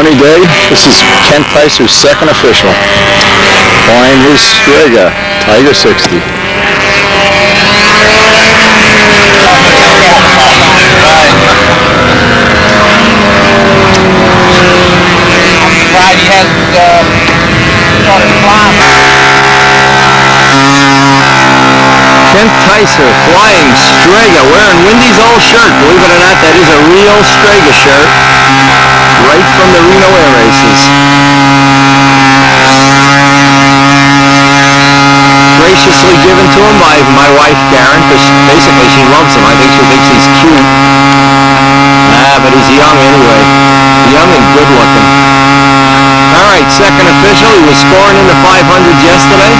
sunny day. This is Kent Picer's second official. Flying his Strega Tiger 60. Right, he hasn't started flying. Kent Picer flying Strega, wearing Windy's old shirt. Believe it or not, that is a real Strega shirt, right from the Reno Air Races. Graciously given to him by my wife Karen, because basically she loves him. I think she thinks he's cute. But he's young anyway. Young and good looking. Alright, second official. He was scoring in the 500s yesterday.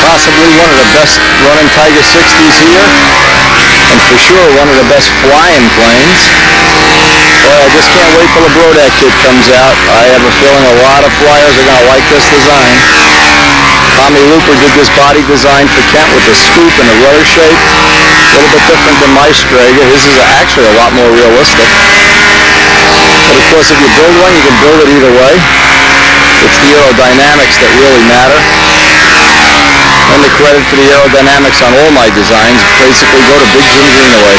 Possibly one of the best running Tiger 60s here, and for sure one of the best flying planes. Boy, I just can't wait till the Brodak kit comes out. I have a feeling a lot of flyers are going to like this design. Tommy Looper did this body design for Kent with the scoop and the rudder shape. A little bit different than my Strega. His is actually a lot more realistic. But of course, if you build one, you can build it either way. It's the aerodynamics that really matter. And the credit for the aerodynamics on all my designs basically go to Big Jim Greenaway.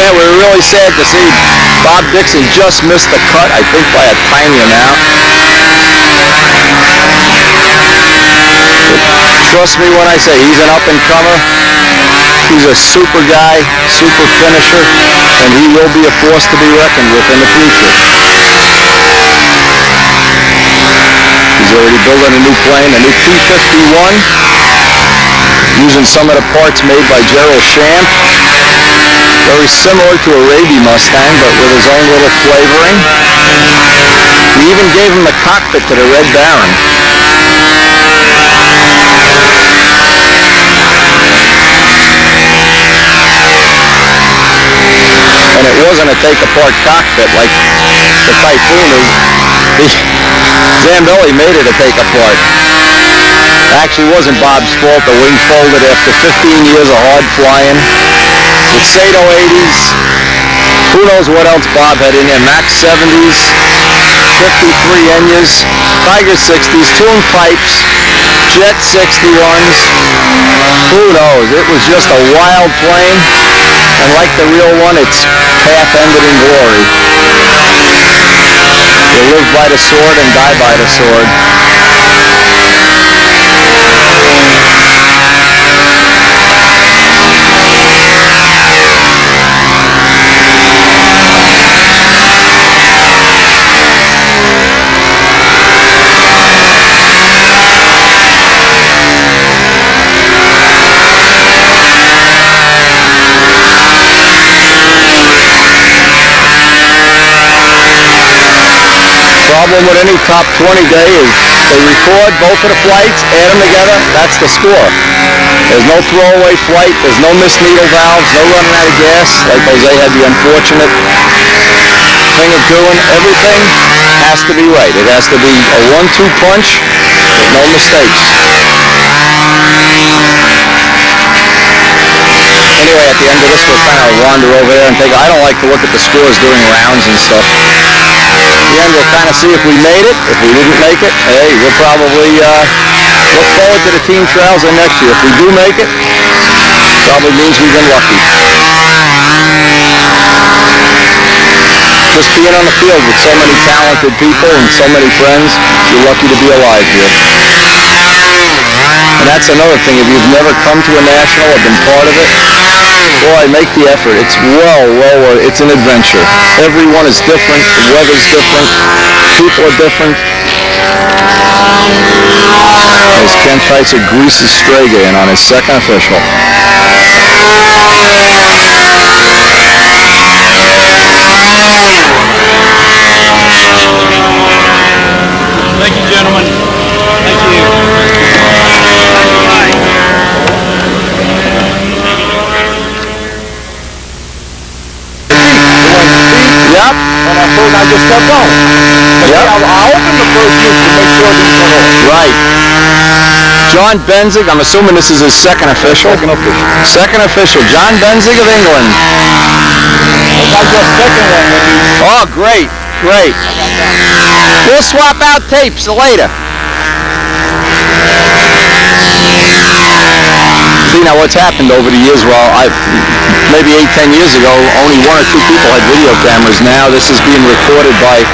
Yeah, we were really sad to see Bob Dixon just missed the cut, I think by a tiny amount. But trust me when I say he's an up-and-comer. He's a super guy, super finisher, and he will be a force to be reckoned with in the future. He's already building a new plane, a new P-51, using some of the parts made by Gerald Champ. Very similar to a Raby Mustang, but with his own little flavoring. We even gave him the cockpit to the Red Baron. And it wasn't a take-apart cockpit like the Typhoon is. Zambelli made it a take-apart. Actually, it wasn't Bob's fault. The wing folded after 15 years of hard flying. With Sato 80s, who knows what else Bob had in there, Max 70s, 53 Enyas, Tiger 60s, tuned pipes, Jet 61s, who knows, it was just a wild plane. And like the real one, it's path-ended in glory. You live by the sword and die by the sword. Problem with any top 20 day is they record both of the flights, add them together, that's the score. There's no throwaway flight, there's no missed needle valves, no running out of gas, like Jose had the unfortunate thing of doing. Everything has to be right. It has to be a 1-2 punch with no mistakes. Anyway, at the end of this, we'll kind of wander over there and take. I don't like to look at the scores during rounds and stuff. At the end, we'll kind of see if we made it. If we didn't make it, hey, we'll probably look forward to the team trials in next year. If we do make it, probably means we've been lucky. Just being on the field with so many talented people and so many friends, you're lucky to be alive here. And that's another thing. If you've never come to a national or been part of it, boy, make the effort. It's it's an adventure. Everyone is different. The weather's different. People are different. As Ken Tyser greases Strega in on his second official. Thank you, gentlemen. Thank you. Yep. And at first I just kept going. Yep. I opened the first loop to make sure these went off. Right. John Benzig, I'm assuming this is his second official. Second official. John Benzig of England. I got second one when you... Oh, great. Great. We'll swap out tapes later. See, now what's happened over the years, well, maybe 8-10 years ago, only 1 or 2 people had video cameras. Now this is being recorded by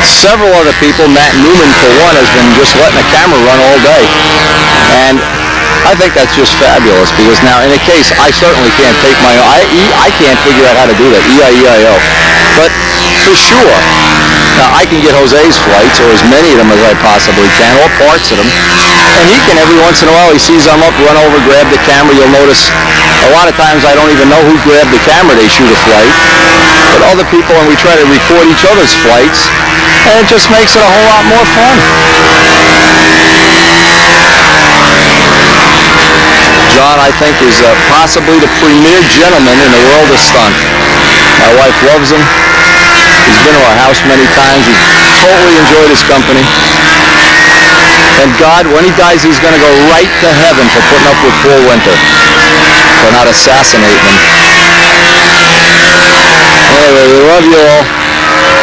several other people. Matt Newman, for one, has been just letting the camera run all day. And I think that's just fabulous, because now in a case, I certainly can't take my own, I can't figure out how to do that, E-I-E-I-O. But for sure, now I can get Jose's flights, or as many of them as I possibly can, or parts of them. And he can, every once in a while, he sees I'm up, run over, grab the camera. You'll notice a lot of times I don't even know who grabbed the camera. They shoot a flight. But other people, and we try to record each other's flights, and it just makes it a whole lot more fun. John, I think, is possibly the premier gentleman in the world of stunt. My wife loves him. He's been to our house many times. He's totally enjoyed his company. And God, when he dies, he's going to go right to heaven for putting up with poor Winter, for not assassinating him. Anyway, we love you all.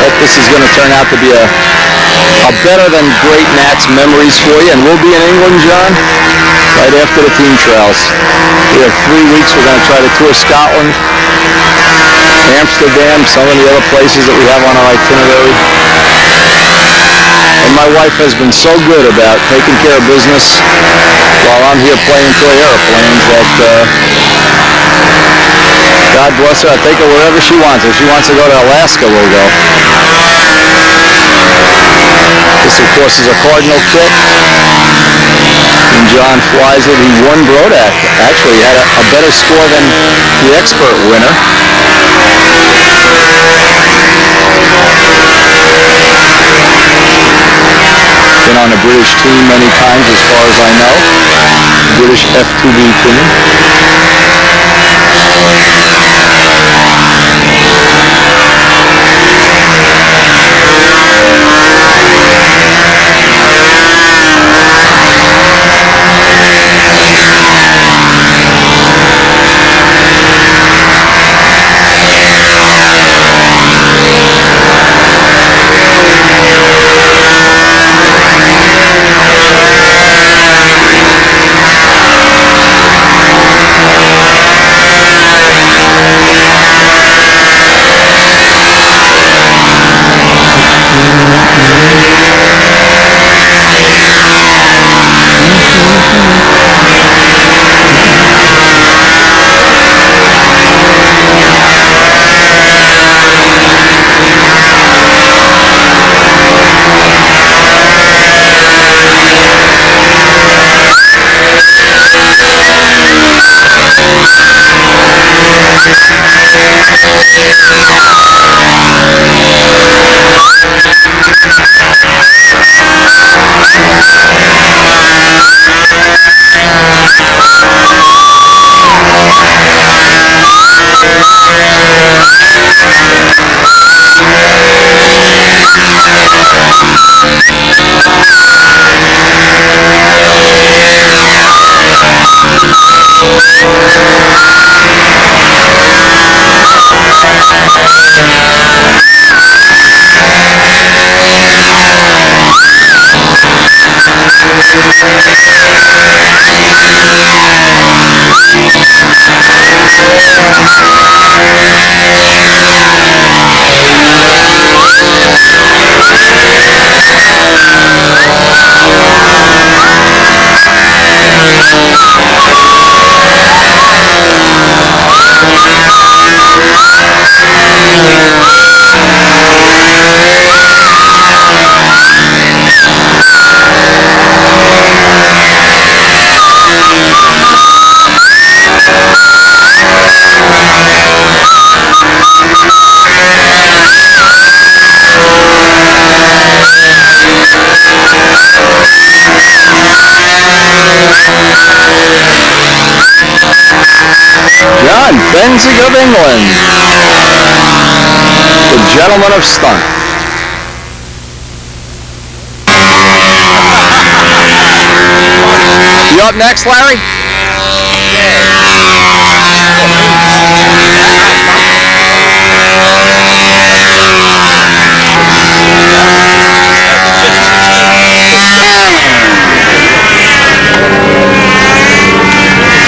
Hope this is going to turn out to be a better than great NATS memories for you. And we'll be in England, John, right after the team trials. We have 3 weeks. We're going to try to tour Scotland, Amsterdam, some of the other places that we have on our itinerary. And my wife has been so good about taking care of business while I'm here playing toy airplanes that God bless her. I'll take her wherever she wants. If she wants to go to Alaska, we'll go. This, of course, is a Cardinal kit. And John flies it. He won Brodak. Actually, he had a better score than the expert winner. Been on the British team many times, as far as I know. British F2B team. Renzig of England, the gentleman of stunt. You up next, Larry?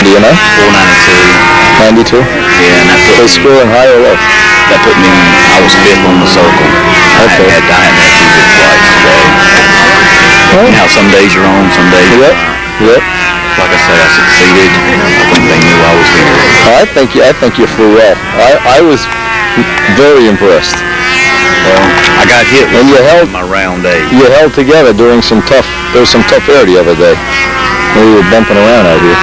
Do you know? 492. 92? Yeah, and that put scoring high or low? That put me in, I was 5th on the circle. Okay. I had 2 good flights today. Well, You know how some days you're on, some days you're Yep. not. Yep. Like I say, I succeeded. I think they knew I was here. I think you flew well. I was very impressed. Well, I got hit And you held my round 8. You held together during there was some tough air the other day. When we were bumping around out here.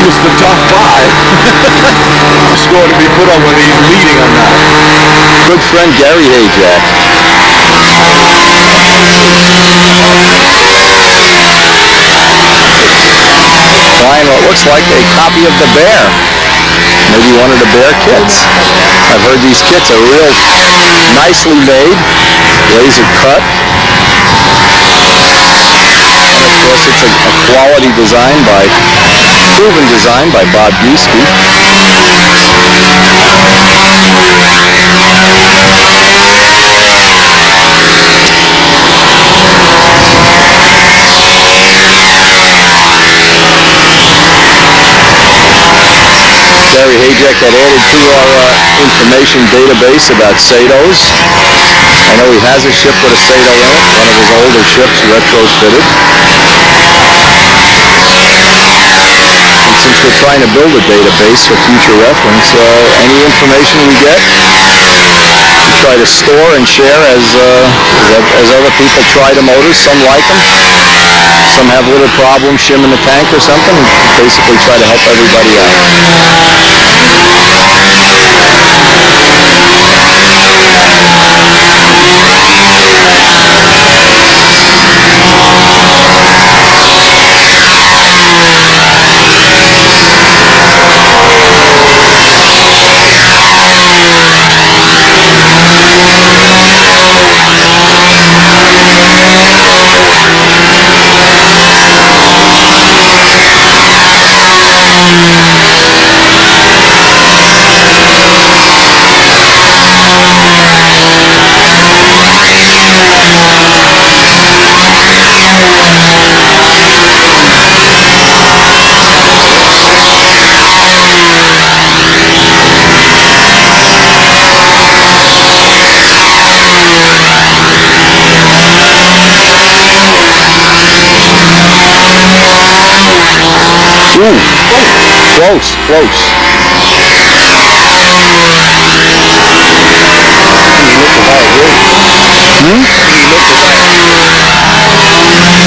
Was the top 5. Score to be put on whether he's leading or not. Good friend Gary Hayjack. Flying what looks like a copy of the Bear. Maybe one of the Bear kits. I've heard these kits are real nicely made, laser cut. And of course it's a quality design proven design by Bob Giesky. Gary Hayjack had added to our information database about Satos. I know he has a ship with a Sato in it, one of his older ships retrofitted. And since we're trying to build a database for future reference, any information we get, we try to store and share as other people try the motors. Some like them. Some have little problems shimming the tank or something. We basically try to help everybody out. Ooh, close.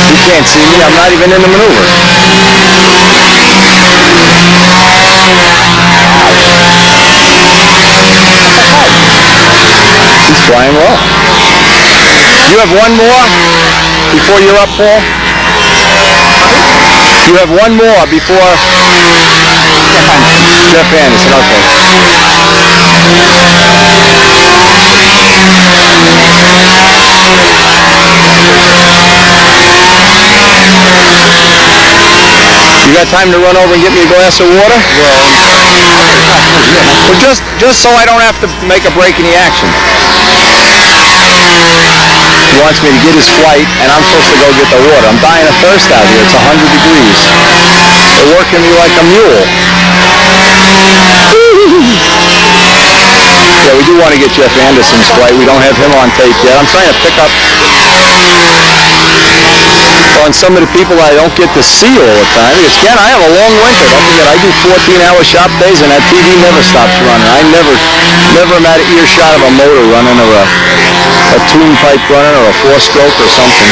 You can't see me, I'm not even in the maneuver. He's flying well. You have one more before you're up, Paul? You have one more before Jeff Anderson, okay. You got time to run over and get me a glass of water? Well, just so I don't have to make a break in the action. He wants me to get his flight, and I'm supposed to go get the water. I'm dying of thirst out here. It's 100 degrees. They're working me like a mule. Yeah, we do want to get Jeff Anderson's flight. We don't have him on tape yet. I'm trying to pick up on some of the people I don't get to see all the time. Because again, I have a long winter. Don't forget, I do 14-hour shop days, and that TV never stops running. I never am out of earshot of a motor running, or a tune pipe running, or a 4-stroke or something.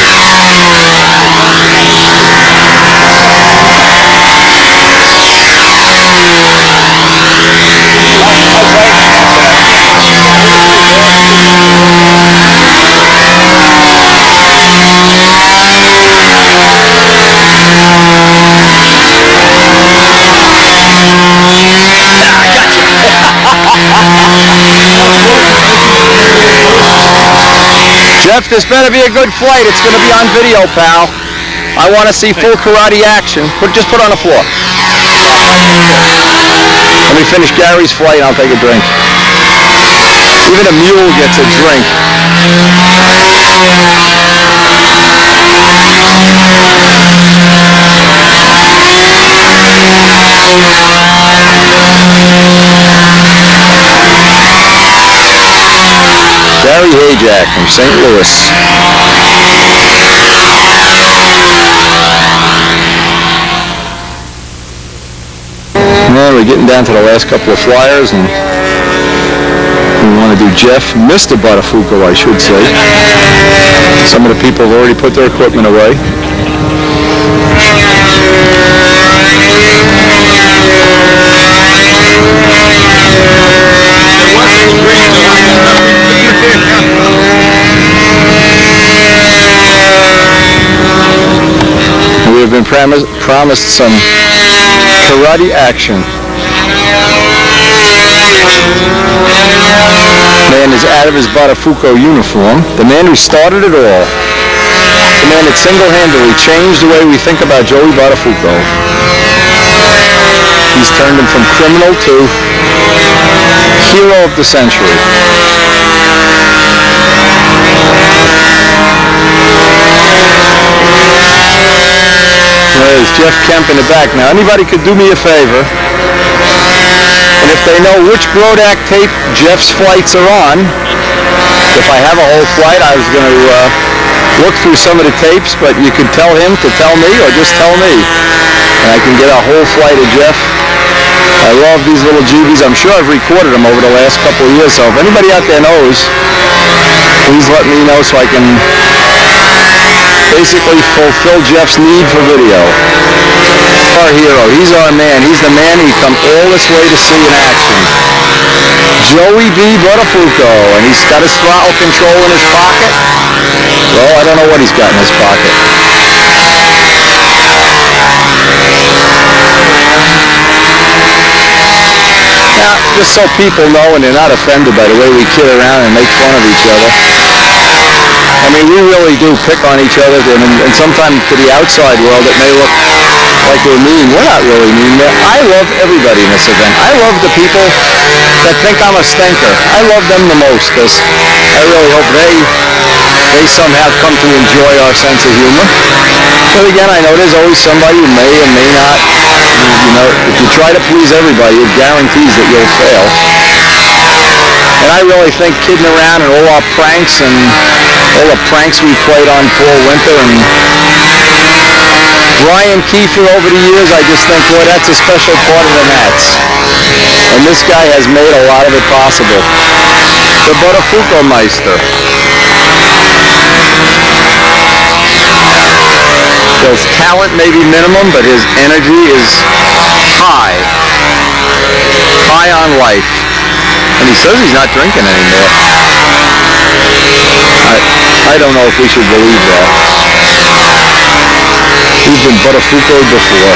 Jeff, this better be a good flight. It's going to be on video, pal. I want to see full karate action. Just put it on the floor. Let me finish Gary's flight and I'll take a drink. Even a mule gets a drink. Gary Hayjack from St. Louis. Well, we're getting down to the last couple of flyers, and we want to do Jeff, Mr. Buttafuoco, I should say. Some of the people have already put their equipment away. We have been promised some karate action. Man is out of his Buttafuoco uniform. The man who started it all. The man that single-handedly changed the way we think about Joey Buttafuoco. He's turned him from criminal to hero of the century. There's Jeff Kemp in the back. Now, anybody could do me a favor, and if they know which Brodak tape Jeff's flights are on, if I have a whole flight, I was going to look through some of the tapes, but you could tell him to tell me, or just tell me, and I can get a whole flight of Jeff. I love these little GBs. I'm sure I've recorded them over the last couple of years, so if anybody out there knows, please let me know so I can basically fulfill Jeff's need for video. Our hero, he's our man. He's the man he come all this way to see in action. Joey B. Buttafuoco, and he's got his throttle control in his pocket. Well, I don't know what he's got in his pocket. Now, just so people know and they're not offended by the way we kid around and make fun of each other. I mean, we really do pick on each other, and sometimes to the outside world it may look like we're mean. We're not really mean. I love everybody in this event. I love the people that think I'm a stinker. I love them the most, because I really hope they somehow come to enjoy our sense of humor. But again, I know there's always somebody who may or may not. You know, if you try to please everybody, it guarantees that you'll fail. And I really think kidding around and all our pranks and all the pranks we played on Paul Winter and Brian Kiefer over the years, I just think, boy, that's a special part of the NATS. And this guy has made a lot of it possible. The Buttafuoco Meister. His talent may be minimum, but his energy is high. High on life. And he says he's not drinking anymore. I don't know if we should believe that. He's been Buttafuoco'd before.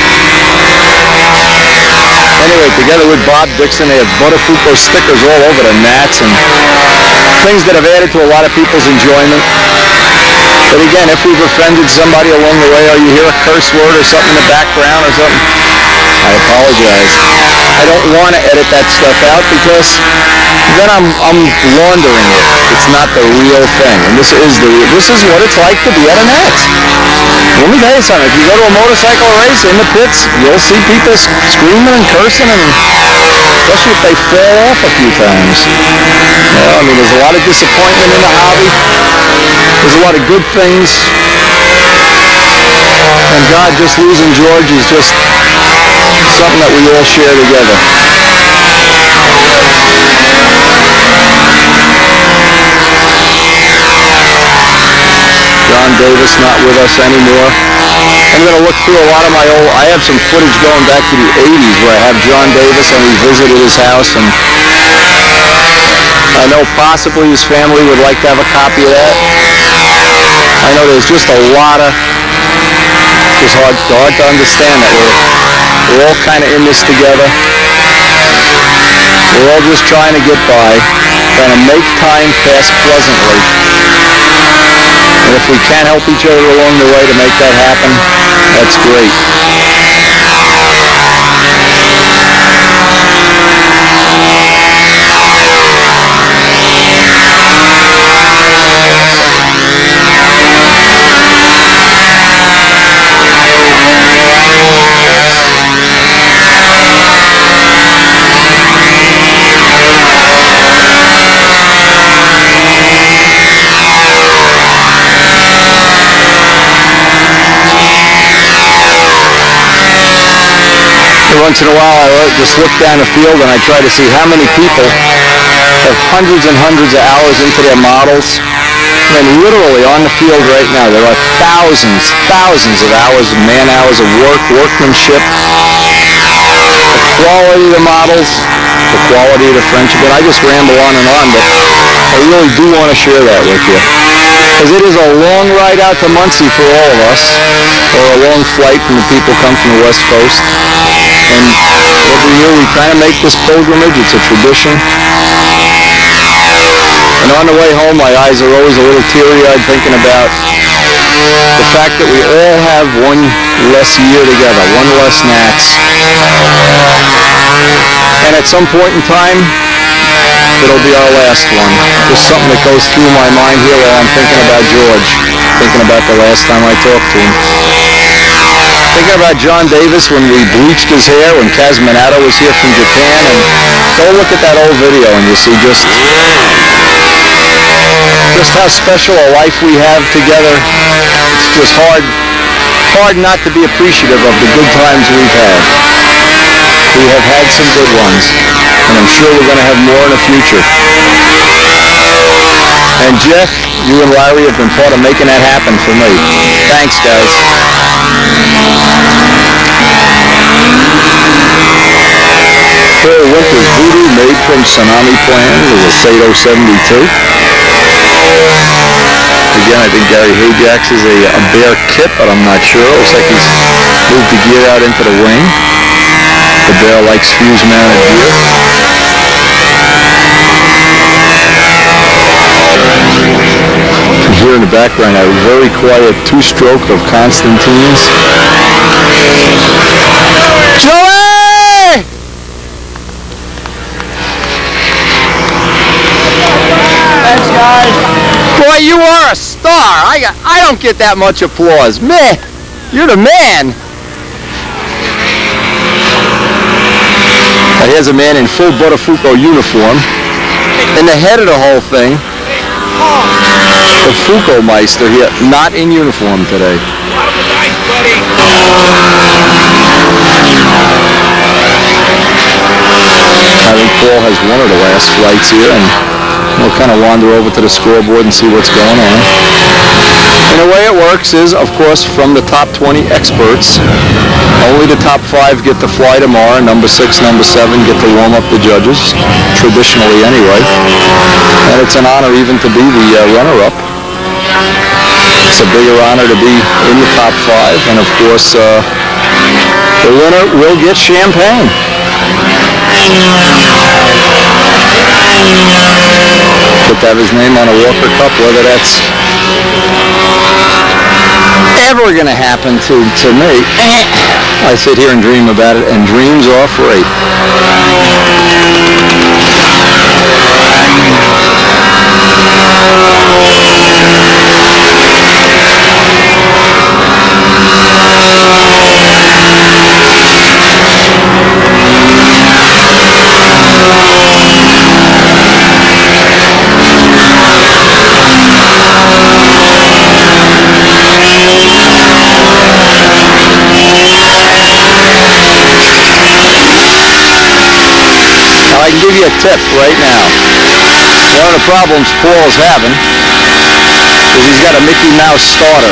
Anyway, together with Bob Dixon, they have Buttafuoco stickers all over the NATS and things that have added to a lot of people's enjoyment. But again, if we've offended somebody along the way, or you hear a curse word or something in the background or something, I apologize. I don't want to edit that stuff out because then I'm laundering it. It's not the real thing. And this is what it's like to be at a NATS. Let me tell you something. If you go to a motorcycle race in the pits, you'll see people screaming and cursing, and especially if they fall off a few times. Well, I mean, there's a lot of disappointment in the hobby. There's a lot of good things. And God, just losing George is just something that we all share together. John Davis not with us anymore. I'm going to look through a lot of my old, I have some footage going back to the 80s where I have John Davis and we visited his house, and I know possibly his family would like to have a copy of that. I know there's just a lot of, it's hard to understand that we're all kind of in this together. We're all just trying to get by, trying to make time pass pleasantly. And if we can't help each other along the way to make that happen, that's great. Once in a while I just look down the field and I try to see how many people have hundreds and hundreds of hours into their models. And literally on the field right now there are thousands of hours, man hours of workmanship, the quality of the models, the quality of the friendship. And I just ramble on and on, but I really do want to share that with you. Because it is a long ride out to Muncie for all of us, or a long flight from the people who come from the West Coast. And every year we kind of make this pilgrimage. It's a tradition. And on the way home, my eyes are always a little teary-eyed thinking about the fact that we all have one less year together, one less NATS. And at some point in time, it'll be our last one. Just something that goes through my mind here while I'm thinking about George, thinking about the last time I talked to him. Thinking about John Davis when we bleached his hair when Kazminato was here from Japan, and go look at that old video and you see just how special a life we have together. It's just hard not to be appreciative of the good times we've had. We have had some good ones, and I'm sure we're going to have more in the future. And Jeff, you and Larry have been part of making that happen for me. Thanks, guys. Paul Winter's Voodoo, made from Tsunami Plans, is a Sato 72. Again, I think Gary Hajax is a bare kit, but I'm not sure. Looks like he's moved the gear out into the wing. The bear likes fuse-mounted gear. Here in the background, a very quiet two-stroke of Constantine's. Joey! Thanks, guys. Boy, you are a star. I don't get that much applause. Man, you're the man. Now here's a man in full Botafuco uniform. In the head of the whole thing, the Fuco Meister here, not in uniform today. I think Paul has one of the last flights here, and we'll kind of wander over to the scoreboard and see what's going on. And the way it works is, of course, from the top 20 experts, only the top 5 get to fly tomorrow. Number 6, number 7 get to warm up the judges, traditionally anyway. And it's an honor even to be the runner-up. It's a bigger honor to be in the top 5, and of course, the winner will get champagne. But to have his name on a Walker Cup, whether that's ever going to happen to me, I sit here and dream about it, and dreams are free. give you a tip right now. One of the problems Paul's having is he's got a Mickey Mouse starter.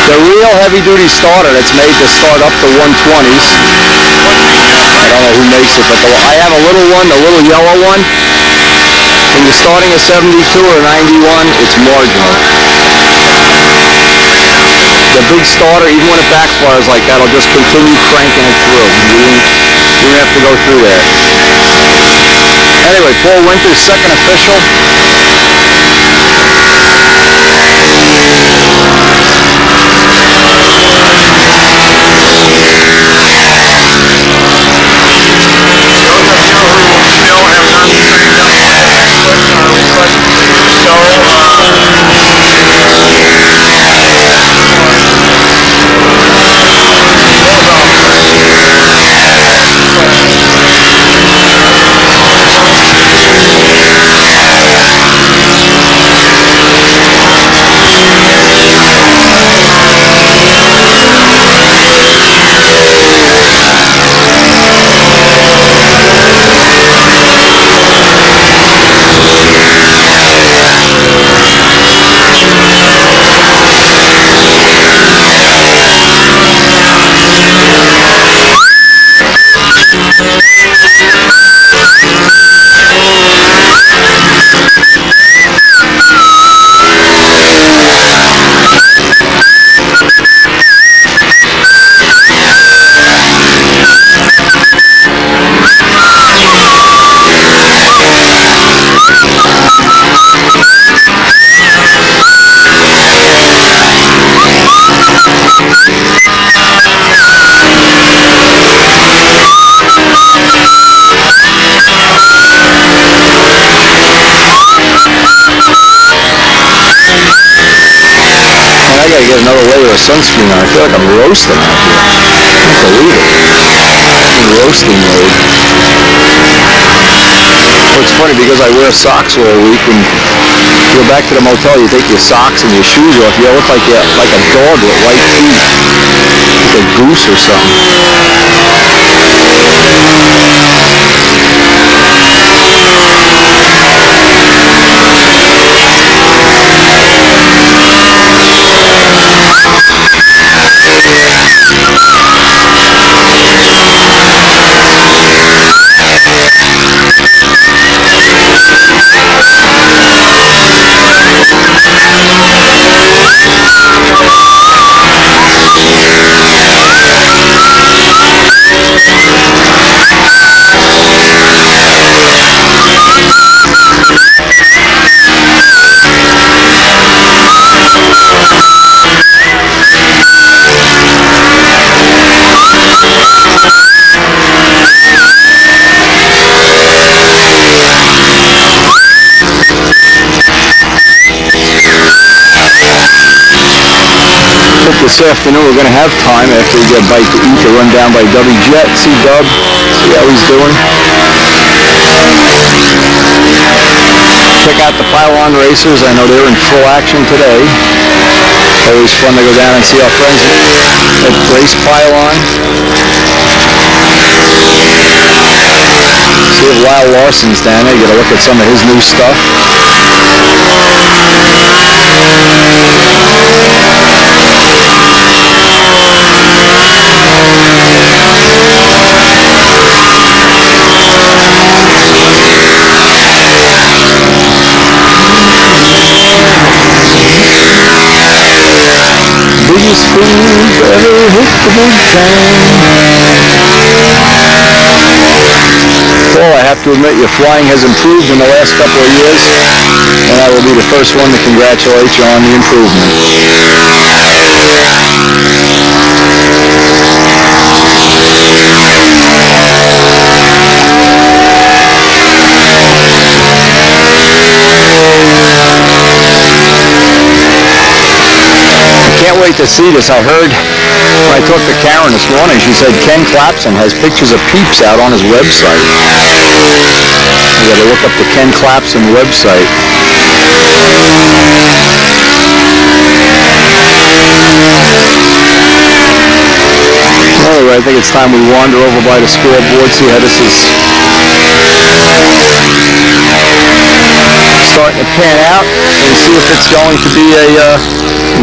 The real heavy-duty starter that's made to start up to 120s. I don't know who makes it, but I have a little one, the little yellow one. When you're starting a 72 or 91, it's marginal. The big starter, even when it backfires like that, will just continue cranking it through. You don't have to go through that. Anyway, Paul Winter's second official. I gotta get another layer of sunscreen on. I feel like I'm roasting out here. I can't believe it. I'm in roasting mode. Well, it's funny because I wear socks all week, and you go back to the motel, you take your socks and your shoes off, you look like a dog with white feet. Like a goose or something. This afternoon we're going to have time after we get a bite to eat to run down by Dubby Jet, see Dub, see how he's doing. Check out the Pylon racers. I know they're in full action today. Always fun to go down and see our friends at Race Pylon. See if Lyle Larson's down there. Get a look at some of his new stuff. Biggest fool ever hit the big time. Paul, I have to admit your flying has improved in the last couple of years, and I will be the first one to congratulate you on the improvement. Can't wait to see this. I heard when I talked to Karen this morning, she said Ken Clapson has pictures of peeps out on his website. You gotta look up the Ken Clapson website. Anyway, I think it's time we wander over by the scoreboard, see how this is Starting to pan out and see if it's going to be a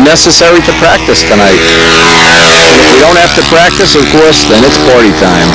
necessary to practice tonight. If we don't have to practice, of course, then it's party time.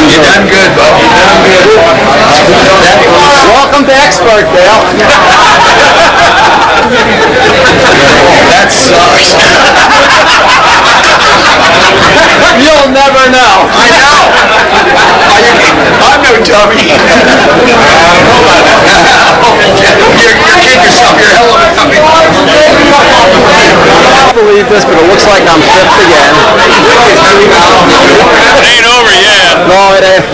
You done good, Bob. You done good. Welcome to Expert, Dale. That sucks. You'll never know. I know. I'm no dummy. I don't know about that. You're kidding yourself. You're a hell of a dummy. I can't believe this, but it looks like I'm fifth again. It ain't over yet. No, it ain't.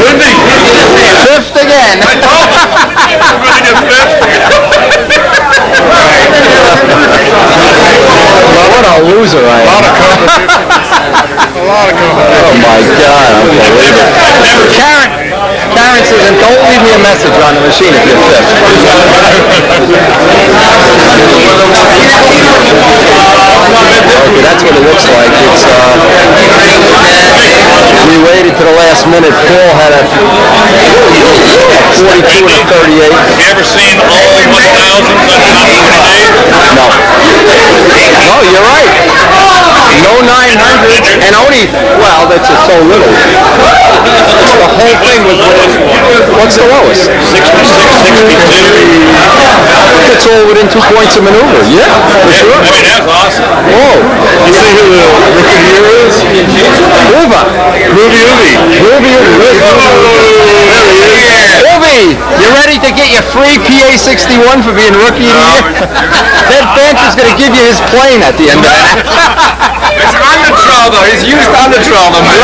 Wendy. Fifth again. I told you. Really just fifth. Well, what a loser I am. A lot of competition. A lot of competition. Oh my God, unbelievable. Karen says, and don't leave me a message on the machine if you're fifth. Okay, that's what it looks like. It's we waited to the last minute. Paul had a 42 and a 38. You ever seen all 1,000s in 20 days? No. No, you're right. No 900s and only, well, that's just so little. The whole thing was, what's the lowest? 66, 62. It's all within 2 points of maneuver. Yeah, for sure. I mean, that's awesome. Whoa. You see who the rookie of the year is? Uva. Ruby Ubi. Ruby, Ubi, you ready to get your free PA-61 for being rookie of the year? That bench is going to give you his plane at the end of that. It's on the trail, though. He's used on the trail, though, man.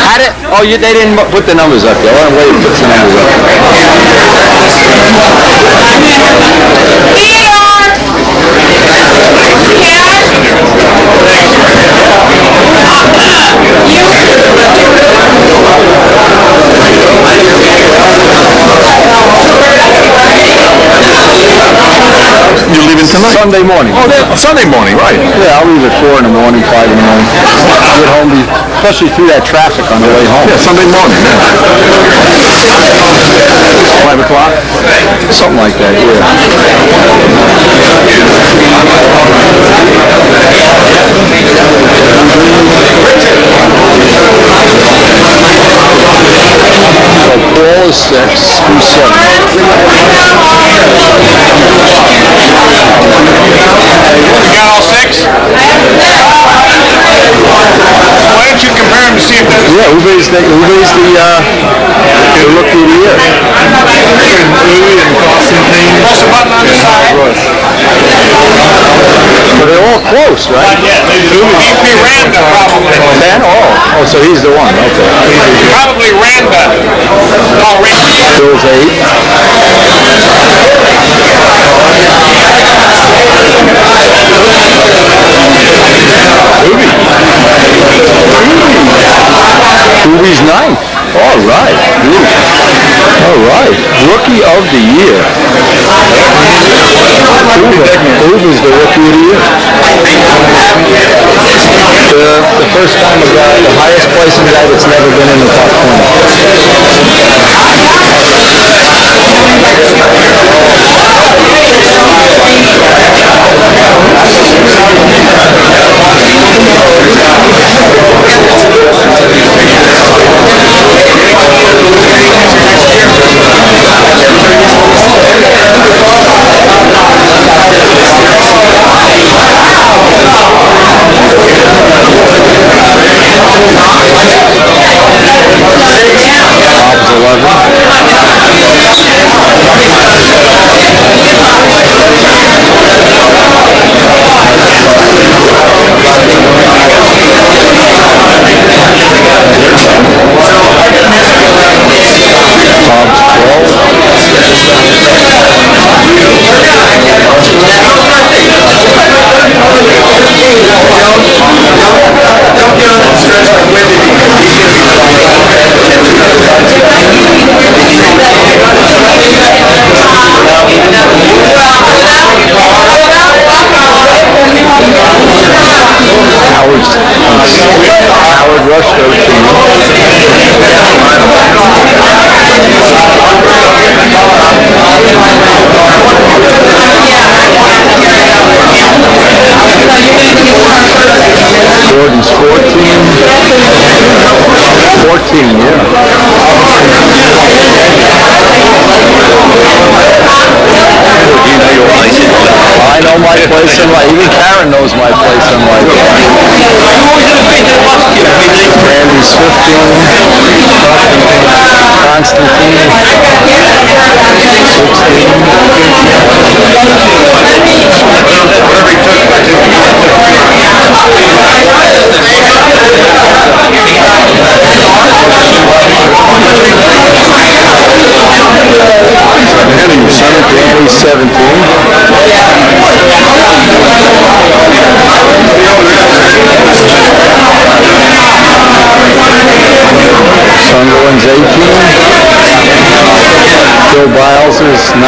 Had it? Oh, they didn't put the numbers up there. I want to wait and put some numbers up. You're leaving tonight? Sunday morning. Oh, Sunday morning, right. Yeah, I'll leave at 4 in the morning, 5 in the morning. Get home, especially through that traffic on the way home. Yeah, Sunday morning. 5 o'clock? Something like that, yeah. So Paul is 6, who's 7? You got all 6? Why don't you compare them to see if there's... Yeah, Ube's the rookie of the year. Louis and Constantine. Press a button on the side. But they're all close, right? He'd be Randa, probably. 10? Oh, so he's the one. Okay. Probably Randa. No, Randa. Bill's 8. Ruby's ninth. All right. All right. Rookie of the year. Ruby's the rookie of the year. The first time a guy, the highest placing guy that's never been in the top 14, yeah. I know my place in life. Even Karen knows my place in life. Randy's 15. Constantine. 17. Sunderland's 18. Bill Biles is 19.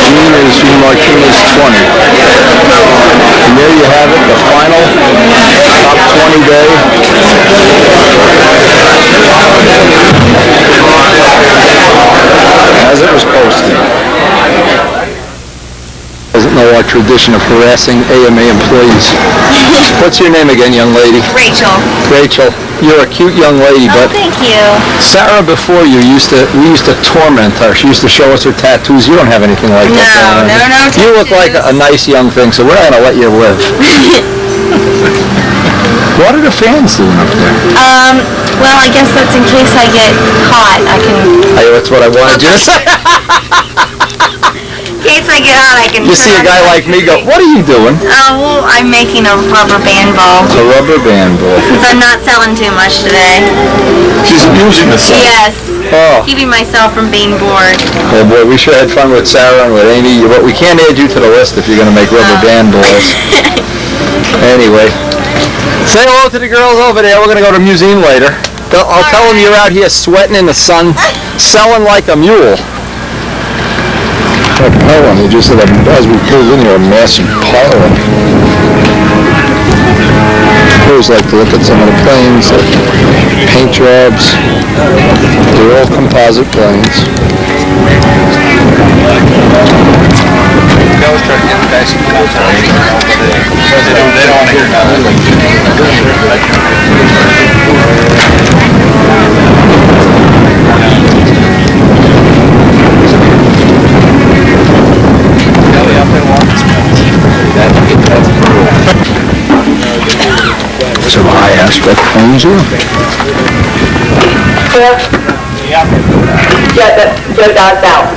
Gene Martinez 20. And there you have it, the final top 20 day. As it was posted. Doesn't know our tradition of harassing AMA employees. What's your name again, young lady? Rachel. Rachel, you're a cute young lady, but thank you. Sarah before you we used to torment her. She used to show us her tattoos. You don't have anything like that. No tattoos. You look like a nice young thing, so we're not going to let you live. What are the fans doing up there? Well, I guess that's in case I get caught. I can... Hey, that's what I wanted you to say. In case I get out, I can... You see a guy like me go, what are you doing? Well, I'm making a rubber band ball. A rubber band ball. Since I'm not selling too much today. She's amusing herself. Yes. Oh. Keeping myself from being bored. Oh boy, we sure had fun with Sarah and with Amy, but we can't add you to the list if you're going to make rubber band balls. Anyway. Say hello to the girls over there. We're going to go to the museum later. I'll tell them you're out here sweating in the sun, selling like a mule. A pylon. They just said as we pulled in here, a massive pylon. I always like to look at some of the planes, the paint jobs. They're all composite planes. They always try to get the guys some content. They don't want to hear nothing. Some high aspect planes here. Joe Dog's out.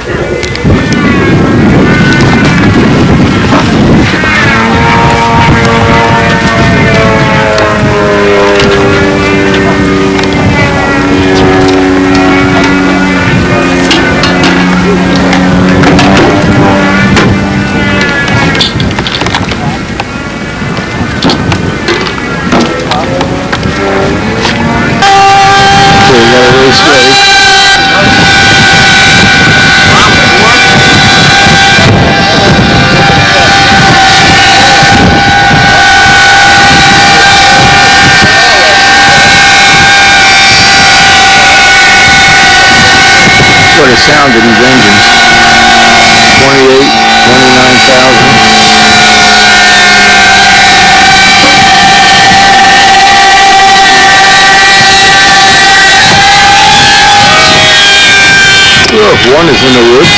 sound of these engines. 28, 29,000. Oh, one is in the woods.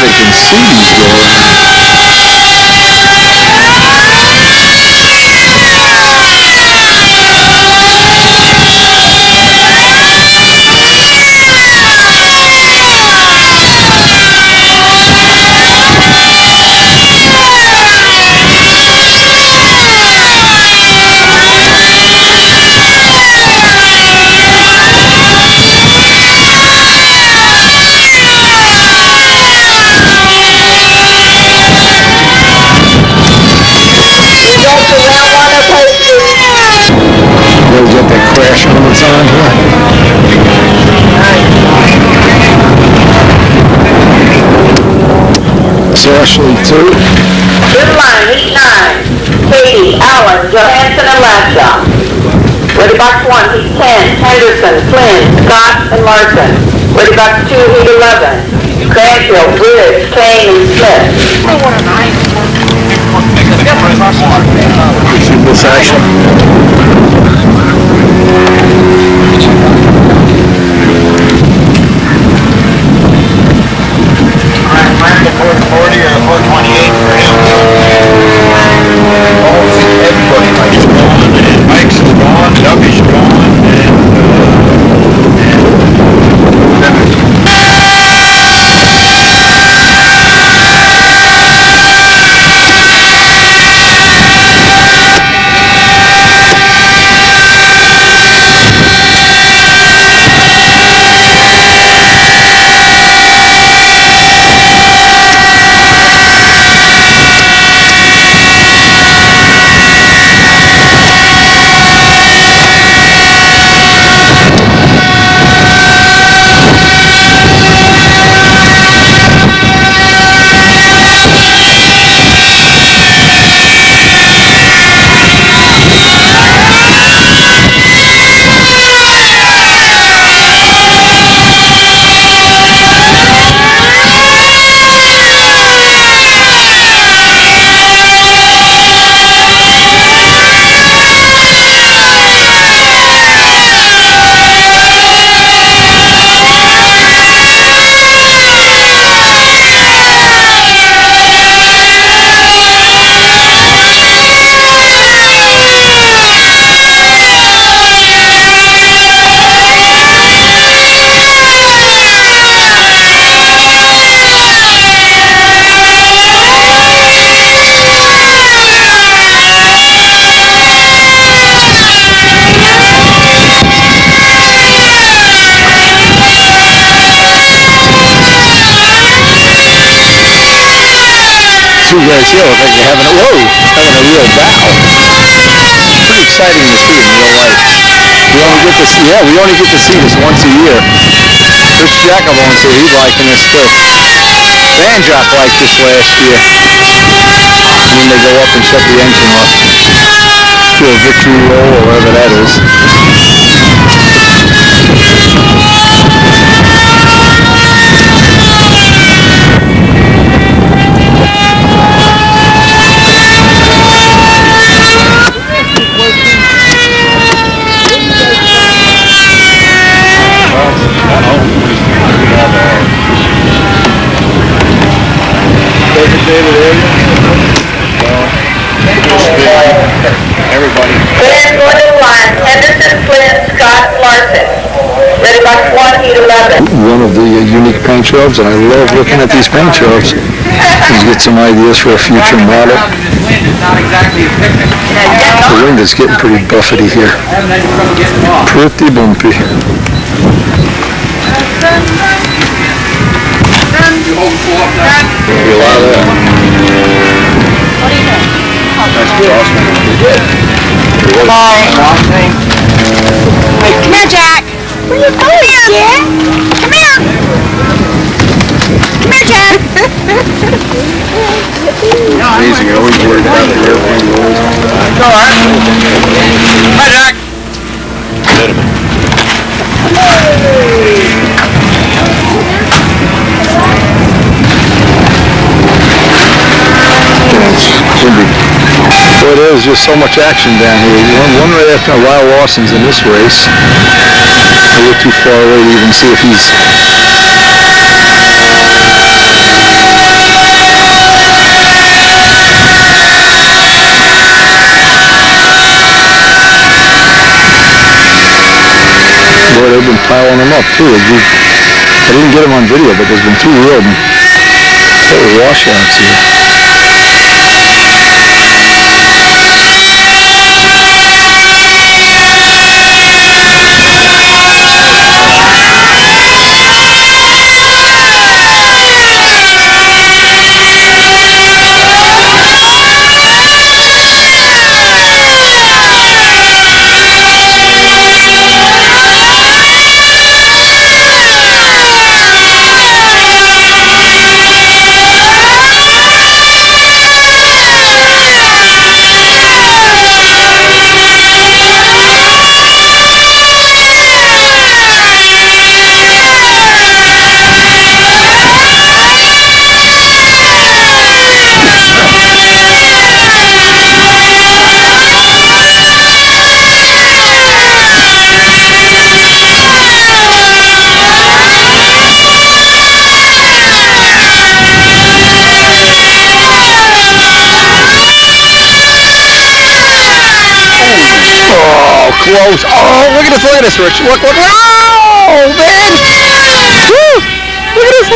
Can see these going. We'll get that crash on its own here. So Ashley 2. Good line, heat 9. Katie, Allen, Johansson, and Lanshaw. Ready box 1, heat 10. Henderson, Flynn, Scott, and Larson. Ready box 2, heat 11. Cranfield, Bridge, Kane, and Smith. See this action. Alright, 440 or 428 for him. Everybody likes gone, and Mike's is gone, Duffy's gone, You guys here look like you're having a real battle. Pretty exciting to see in real life. We only get to see this once a year. Rich Jacob won't say he's liking this too. Banjock liked this last year. When they go up and shut the engine off. Do a victory roll or whatever that is. Everybody. Flynn, Gordon, Line, Henderson, Flynn, Scott, Larson. Ready box 1, heat 11. One of the unique paint jobs, and I love looking at these paint jobs. You get some ideas for a future model. The wind is getting pretty buffety here. Pretty bumpy. Maybe a lot of that. What do you think? That's awesome. Bye. Come here, Jack. Where you going, Jack? Come here. Come here, Jack. Amazing, you're always worried about the airplane. All right. Hi, Jack. Boy, there's just so much action down here. One right after Lyle Lawson's in this race. A little too far away to even see if he's... Boy, they've been piling them up too. I didn't get them on video, but there's been 2 real washouts here. Close. Oh, look at this, Rich. Look. Oh, man. Woo! Look at this.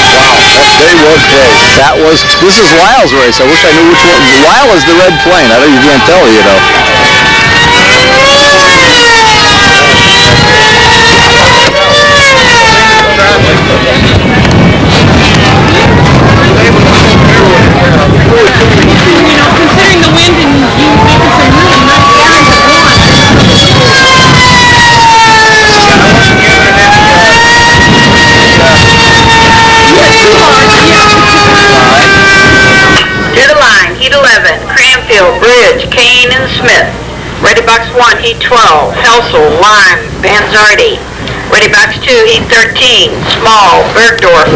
Wow, that was close. This is Lyle's race. I wish I knew which one. Lyle is the red plane. You can't tell, you know. Considering the wind and you making some really nice lines at once. To the line, heat 11, Cranfield, Bridge, Kane, and Smith. Ready box 1, heat 12, Helsel, Lime, Banzardi. Ready box 2, heat 13, Small, Bergdorf.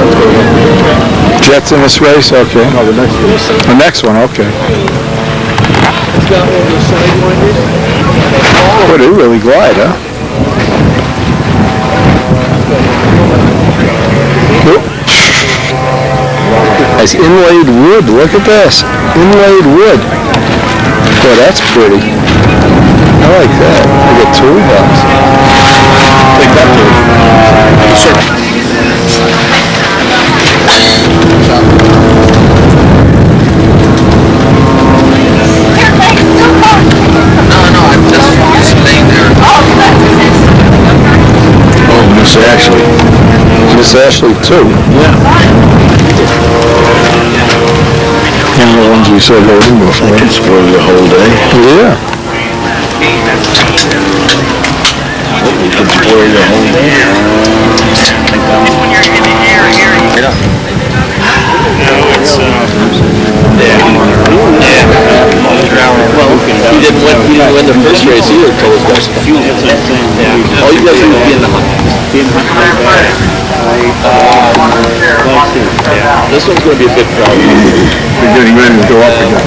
Jets in this race? Okay. No, the next one. The next one, okay. Boy, they really glide, huh? Nope. Nice inlaid wood. Look at this. Inlaid wood. Boy, that's pretty. I like that. I got 2 bucks. Take that, please. Sure. Miss Ashley too. Yeah. And the ones we said loading before. They can spoil the whole day. Yeah. We can spoil the whole day. When you're in the air, well, he didn't win the first race either until his best. All you guys need to be in the hunt. This one's going to be a big crowd. We're getting ready to go up again.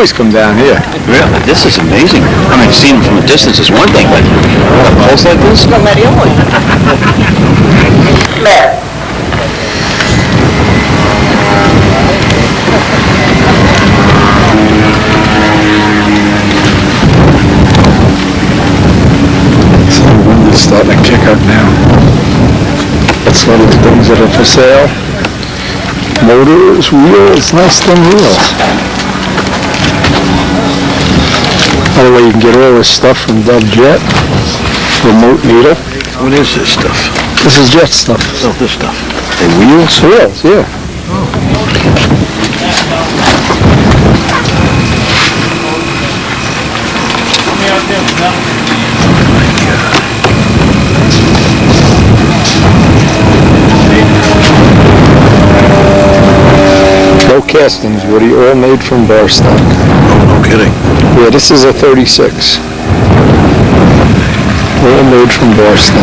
always come down here. Yeah, this is amazing. I mean, seeing them from a distance is one thing, but a pulse like this? Smith. So the wind is starting to kick up now. That's one of the things that are for sale. Motors, wheels, nice thin wheels. By the way, you can get all this stuff from Dove Jet. Remote needle. What is this stuff? This is Jet stuff. Oh, this stuff. The wheels? Wheels, yeah. No castings, Woody, all made from bar stock. Oh, no kidding. Yeah, this is a 36. All made from bar stock.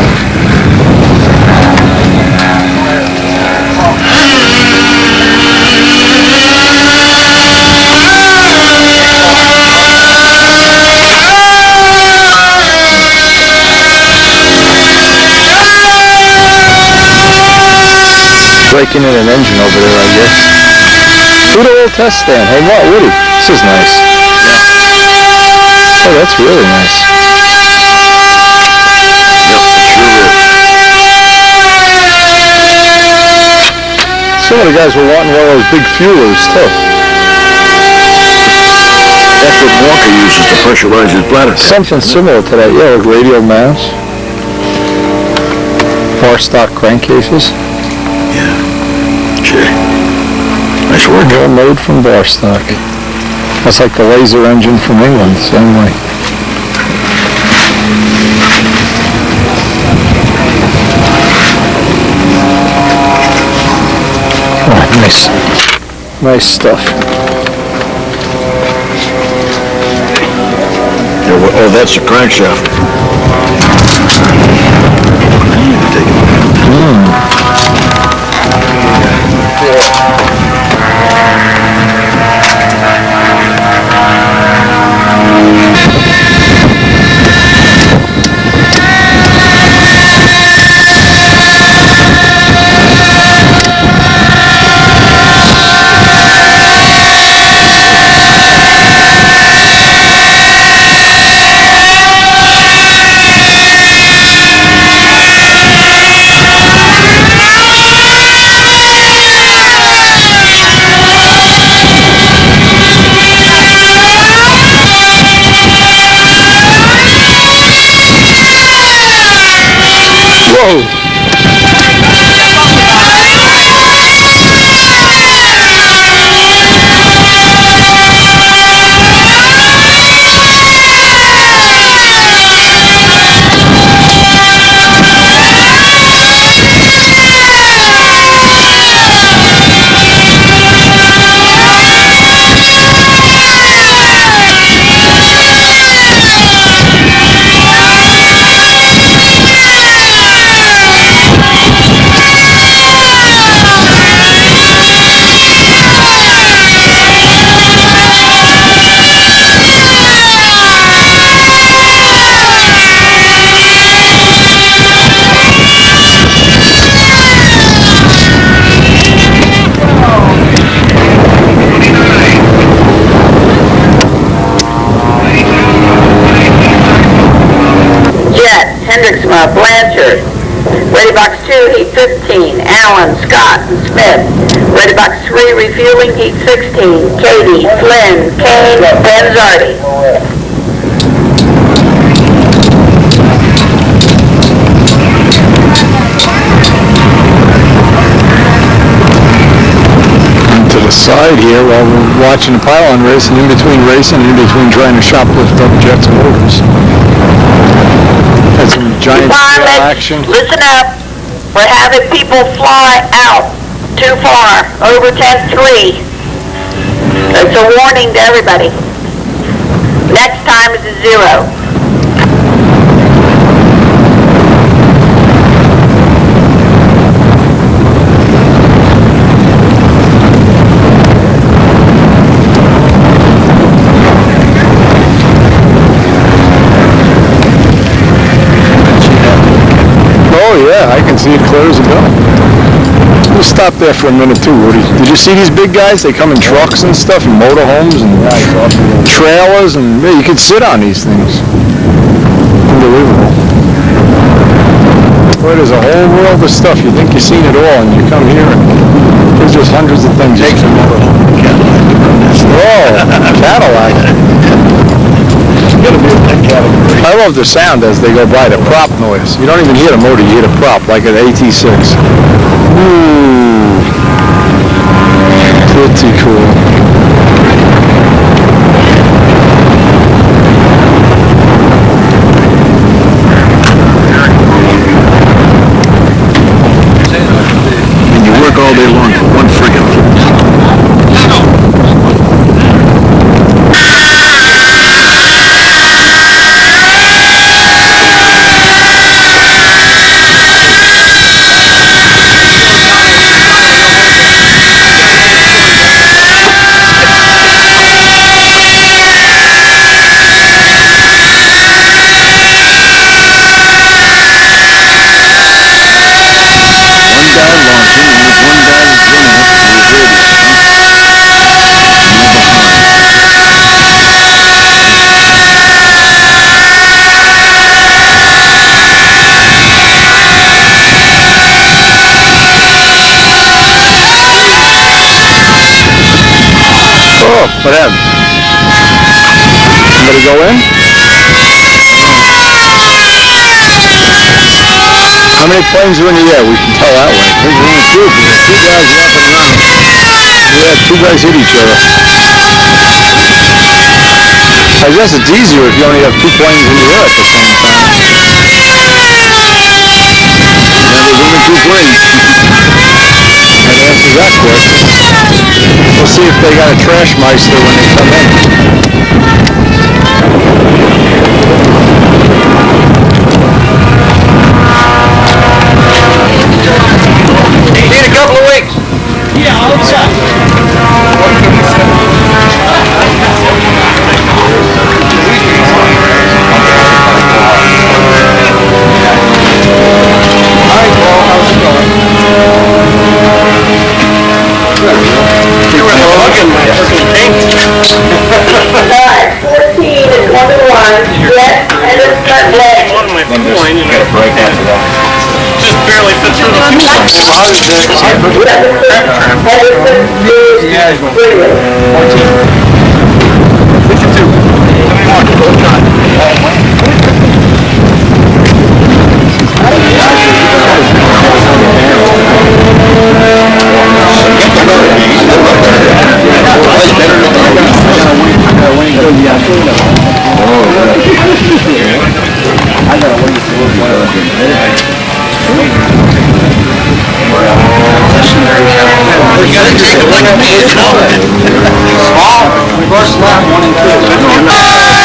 Breaking in an engine over there, I guess. Look at the old test stand. Hey, what, Woody? This is nice. Oh, that's really nice. Some of the guys were wanting one of those big fuelers, too. That's what Walker uses to pressurize his bladder. Something similar to that, yeah, like radial mounts. Bar stock crankcases. Yeah. Gee. Nice work. All made from bar stock. That's like the laser engine from England, same way. Oh, nice. Nice stuff. Yeah, oh, that's the crankshaft. I need to take it. Whoa! Blanchard. Ready box 2, heat 15, Allen, Scott, and Smith. Ready box 3, refueling, heat 16, Katie, Flynn, Kane, Benzardi. To the side here while we're watching the Pylon race, and in between racing and in between trying to shoplift up Jet's motors. Had some giant scale action. Listen up. We're having people fly out too far, over 10-3. It's a warning to everybody. Next time is a 0. yeah, I can see it clear as a bell. We'll stop there for a minute too, Woody. Did you see these big guys? They come in trucks and stuff, and motorhomes and trailers, and yeah, you could sit on these things. Unbelievable. Boy, there's a whole world of stuff. You think you've seen it all, and you come here, and there's just hundreds of things. Takes a motorhome. Oh, Cadillac. I love the sound as they go by, the prop noise. You don't even hear the motor, you hear the prop, like an AT6. Ooh. Pretty cool. And you work all day long for one friggin' What happened? Somebody go in? How many planes are in the air? We can tell that way. There's only two. There's two guys walking around. Yeah, two guys hit each other. I guess it's easier if you only have two planes in the air at the same time. Yeah, there's only two planes. That answers that question. We'll see if they got a trash meister when they come in. See you in a couple of weeks. Yeah, all set. You were hugging my freaking paint. 14 and 21, yes, and it's not black. One of my plane, you know. Just barely fit through the fuel tank. You gotta take it like me, you know. Small, reverse left, 1 and 2.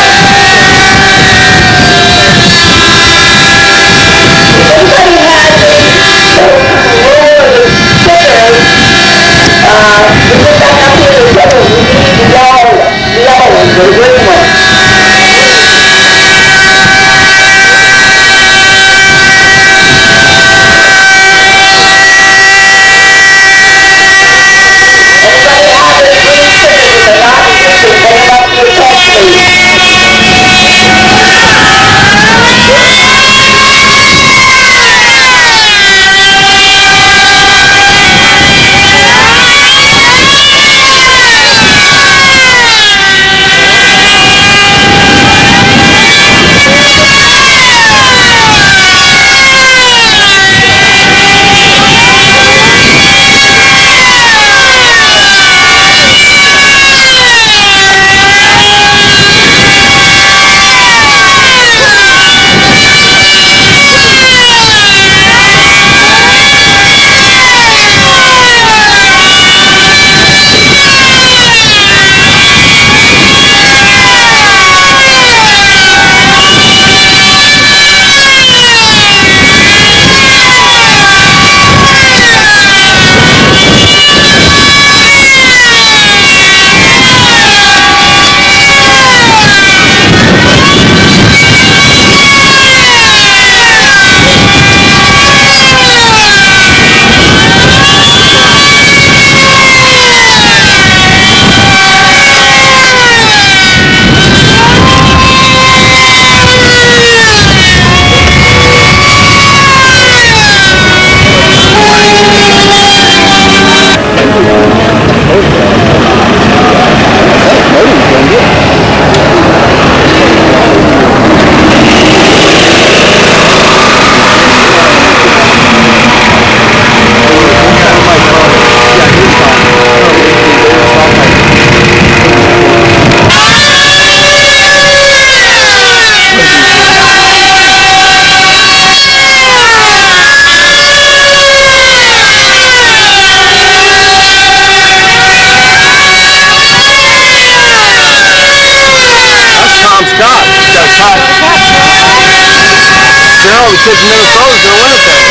kids in Minnesota do Winnipeg.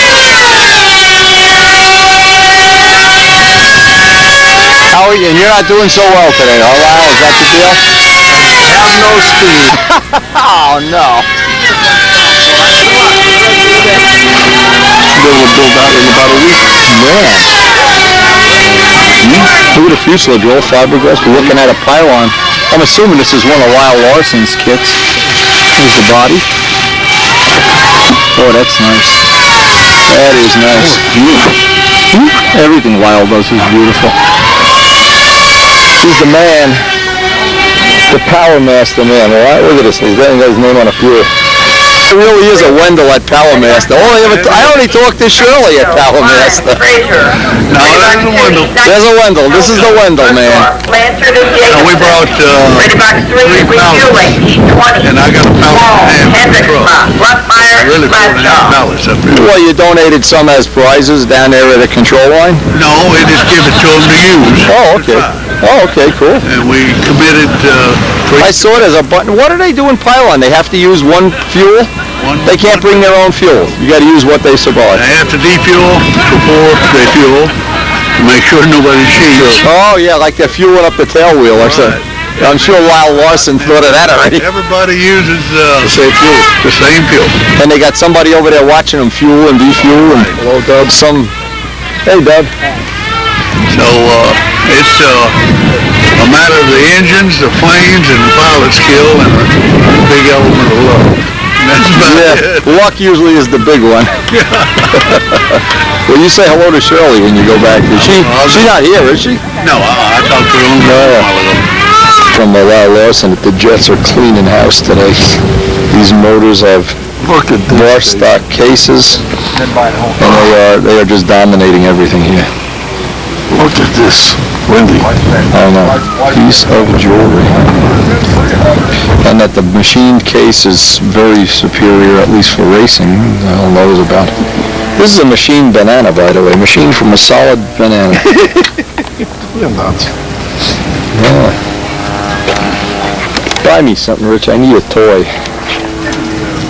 How are you? And you're not doing so well today, huh, Lyle? Is that the deal? Have no speed. Oh, no. They will build out in about a week. Man. Look at the fuselage, all fiberglass. We're looking at a Pylon. I'm assuming this is one of Lyle Larson's kits. Here's the body. Oh, that's nice. That is nice. Beautiful. Everything Lyle does is beautiful. He's the man. The Power Master man. Well, look at this. He's got his name on a few. It really is a Wendell at Power Master. I only talked to Shirley at Power Master. No, there's a Wendell. There's a Wendell. This is the Wendell man. And we brought 3 pallets. And I got a pallet and a half in the truck. Really 4.5 pallets up there. Well, you donated some as prizes down there at the control line? No, we just give it to them to use. Oh, okay. Oh, okay, cool. And we committed I saw it as a button. What do they do in Pylon? They have to use one fuel? They can't bring their own fuel. You got to use what they supply. They have to defuel before they fuel to make sure nobody cheats. Oh, yeah, like they're fueling up the tail wheel or something. I'm sure Lyle Larson thought of that already. Everybody uses the same fuel. The same fuel. And they got somebody over there watching them fuel and defuel. And hello, Dub. Hey, Dub. So it's a matter of the engines, the planes, and the pilot skill, and a big element of luck. That's about it. Luck usually is the big one. Well, you say hello to Shirley when you go back. She's not here, is she? No, I talked to her a while ago. From Lyle Larson, the Jets are cleaning house today. These motors have bar stock cases, and they are just dominating everything here. Look at this, Wendy. I don't know, piece of jewelry. And that the machined case is very superior, at least for racing. The hell knows about it. This is a machined banana, by the way. Machined from a solid banana. You're nuts. Yeah. Buy me something, Rich. I need a toy.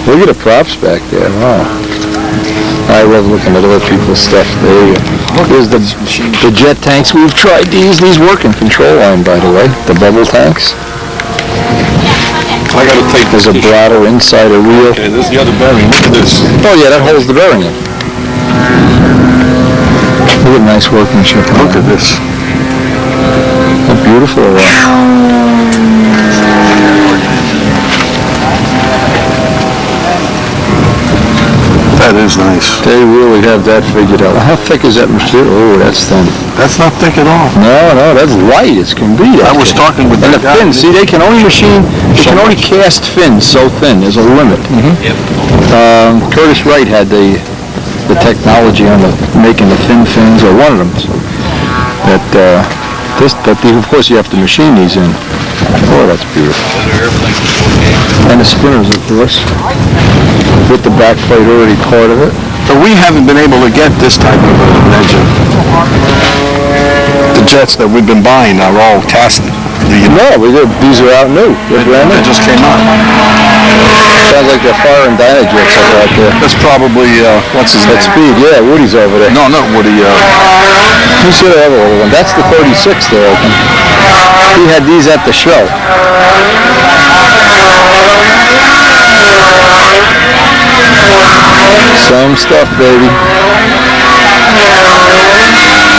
Look at the props back there. Wow. I love looking at other people's stuff. There you go. Here's the jet tanks. We've tried these. These work in control line, by the way. The bubble tanks. I gotta take There's a bladder inside a wheel. Okay, this is the other bearing. Look at this. Oh yeah, that holds the bearing in. Look at nice workmanship. Look at this. How beautiful. That is nice. They really have that figured out. How thick is that machine? Oh, that's thin. That's not thick at all. No, that's light as can be. I was talking with and that the guy. fins, see, they can only cast fins so thin. There's a limit. Curtis Wright had the technology on making the thin fins, or one of them. But of course you have to machine these in. Oh, that's beautiful. And the spinners, of course, with the back plate already part of it. But we haven't been able to get this type of an engine. The jets that we've been buying are all casted. No, these are out new. They're brand new. They just came out. Sounds like they're firing Dynajets up out there. That's probably, what's his name? Speed, yeah, Woody's over there. No, not Woody. Who's the other one? That's the 36 there, I think. He had these at the show. Same stuff, baby.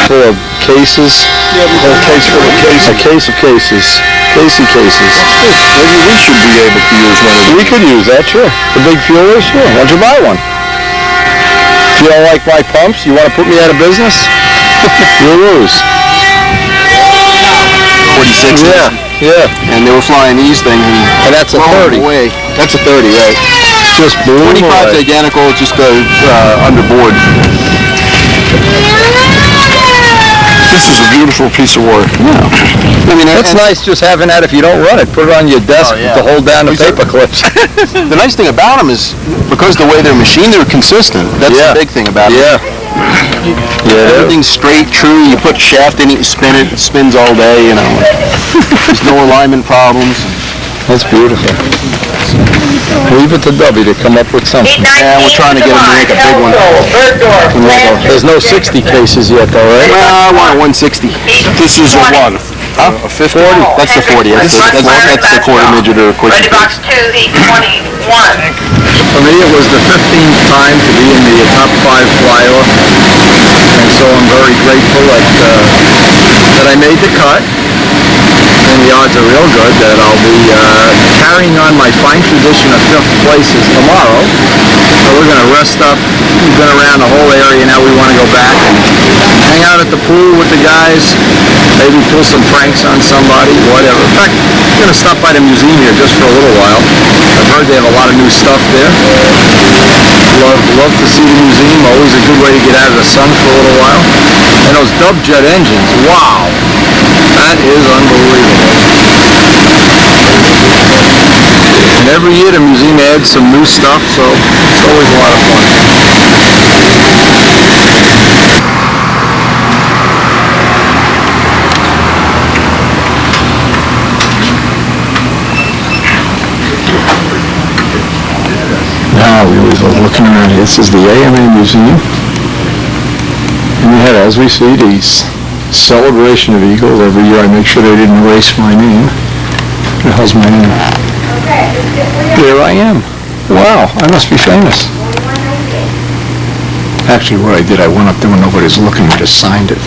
Full of cases. Yeah, the whole case full of cases. A case of cases. Casey cases. Maybe we should be able to use one of these. We could use that, sure. The big fuelers, sure. Why don't you buy one? If you don't like my pumps, you want to put me out of business? You lose. 46. Yeah. And they were flying these things And that's a 30. Away. That's a 30, right? Just blew 25's identical, just underboard. This is a beautiful piece of work. Yeah. I mean, that's nice just having that if you don't run it. Put it on your desk to hold down the paper clips. The nice thing about them is, because the way they're machined, they're consistent. That's the big thing about them. Yeah, everything's straight, true. You put shaft in it, you spin it spins all day, you know. There's no alignment problems. That's beautiful. Leave it to Dubby to come up with something. Yeah, we're trying to get him to make a big one. There's no 60 cases yet, though, right? I want a 160. This is a one. Huh? A 50? 40? That's the 40. That's the quarter midget or quick. Ready box 2, heat 21. For me, it was the 15th time to be in the top 5 fly-off, and so I'm very grateful that I made the cut. And the odds are real good that I'll be carrying on my fine tradition of 5th places tomorrow. So we're going to rest up. We've been around the whole area. Now we want to go back and hang out at the pool with the guys. Maybe pull some pranks on somebody, whatever. In fact, I'm going to stop by the museum here just for a little while. I've heard they have a lot of new stuff there. Love to see the museum. Always a good way to get out of the sun for a little while. And those dub jet engines, wow. That is unbelievable. And every year the museum adds some new stuff, so it's always a lot of fun. Now we always love looking around here. This is the AMA Museum. And we had, as we see, these celebration of eagles. Every year I make sure they didn't erase my name. What the hell's my name? There I am. Wow, I must be famous. Actually, what I did, I went up there when nobody was looking and just signed it.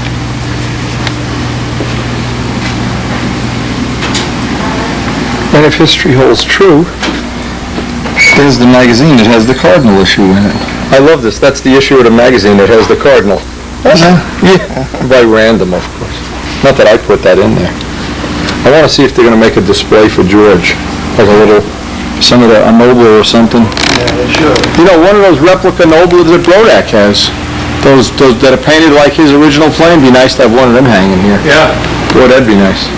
And if history holds true, there's the magazine that has the Cardinal issue in it. I love this. That's the issue of the magazine that has the Cardinal. Yeah, by random, of course. Not that I put that in there. I want to see if they're going to make a display for George, like a little, some of a Nobler or something. Yeah, they should. You know, one of those replica Noblers that Brodak has, those that are painted like his original plane, be nice to have one of them hanging here. Yeah. Boy, that'd be nice.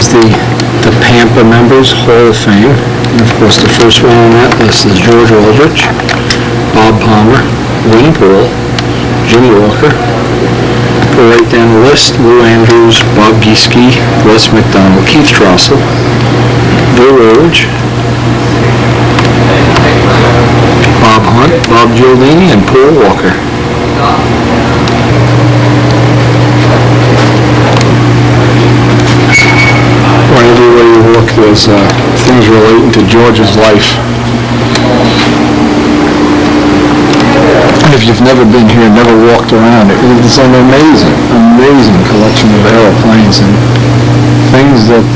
It's the Pampa Members Hall of Fame. And of course, the first one on that list is George Aldrich, Bob Palmer, Wayne Poole, Jimmy Walker. Go right down the list: Lou Andrews, Bob Gieske, Les McDonald, Keith Drossel, Bill Roach, Bob Hunt, Bob Giordini, and Paul Walker. Everywhere you look, there's things relating to George's life. And if you've never been here, never walked around, it's an amazing, amazing collection of aeroplanes and things that,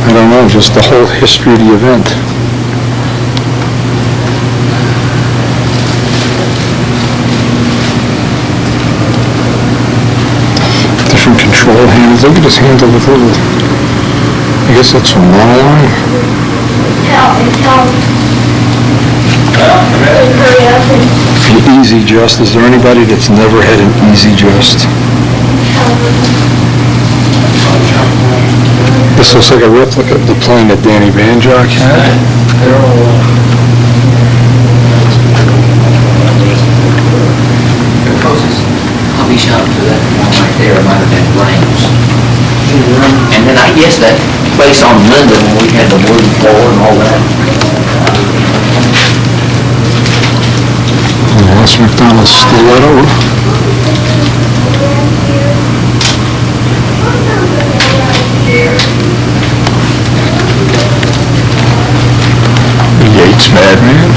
I don't know, just the whole history of the event. Different control handles. Look at this handle with little, I guess that's from monoline. The easy just. Is there anybody that's never had an easy just? This looks like a replica of the plane that Danny Banjock had. I'll be shot to that one right there, might have been Blames. And then I guess that place on Linden when we had the wooden floor and all that. Les McDonald's stiletto. Yates Madman.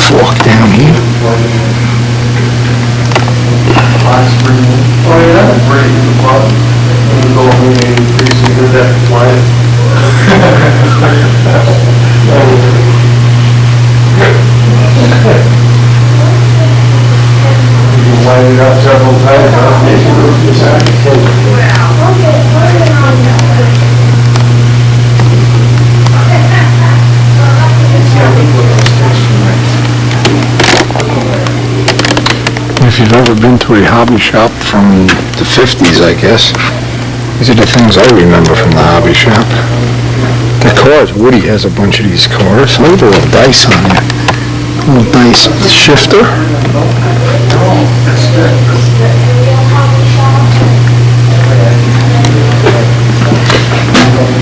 fork down here. Oh, yeah, that's pretty fun. You go home and increase and do that flight. You can wind it up several times, huh? If you've ever been to a hobby shop from the 50s, I guess, these are the things I remember from the hobby shop. The cars, Woody has a bunch of these cars. Look at the little dice on there. Little dice shifter.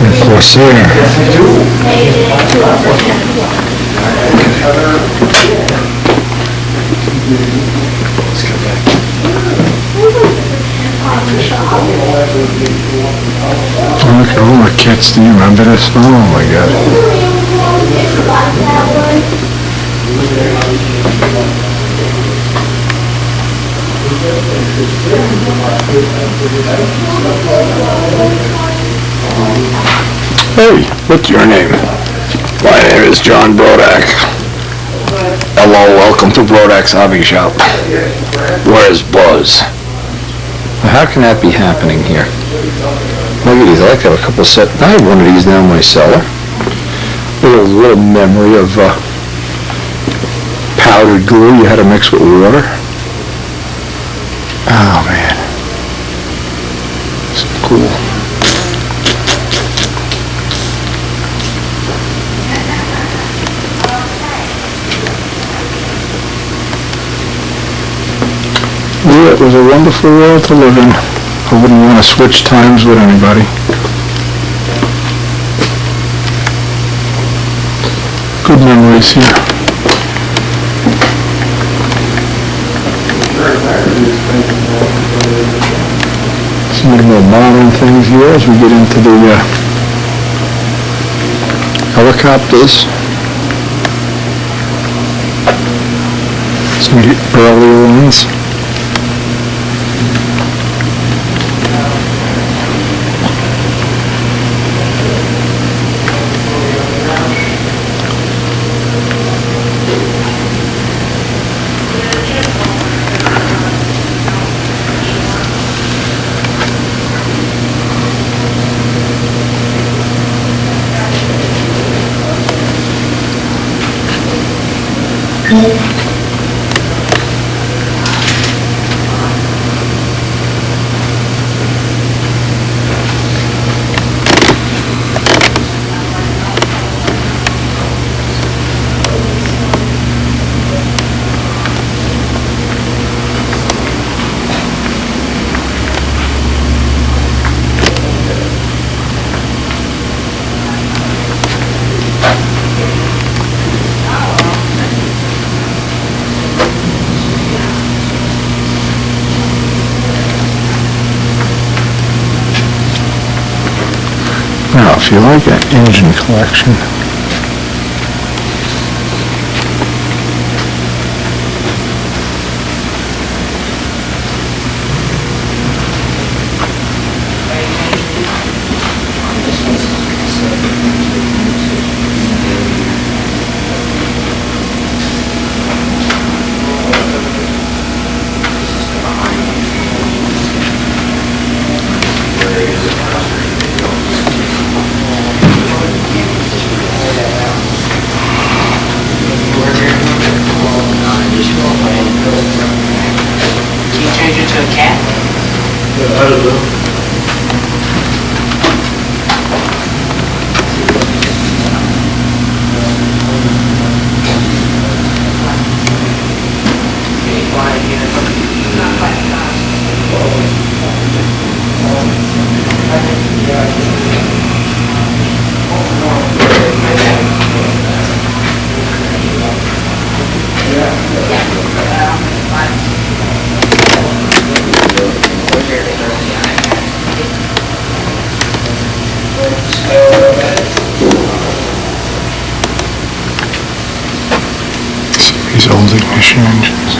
And Corsair. Look at all the kits. Do you remember this? Oh my God. Hey, what's your name? My name is John Brodak. Hello, welcome to Brodak's Hobby Shop. Where's Buzz? How can that be happening here? Look at these, I like to have a couple set. I have one of these now in my cellar. Little memory of powdered glue you had to mix with water. Oh man. So cool. Yeah, it was a wonderful world to live in. I wouldn't want to switch times with anybody. Good memories here. Some of the more modern things here as we get into the helicopters. Some of the earlier ones. Now, if you like an engine collection, Sounds like mission engines.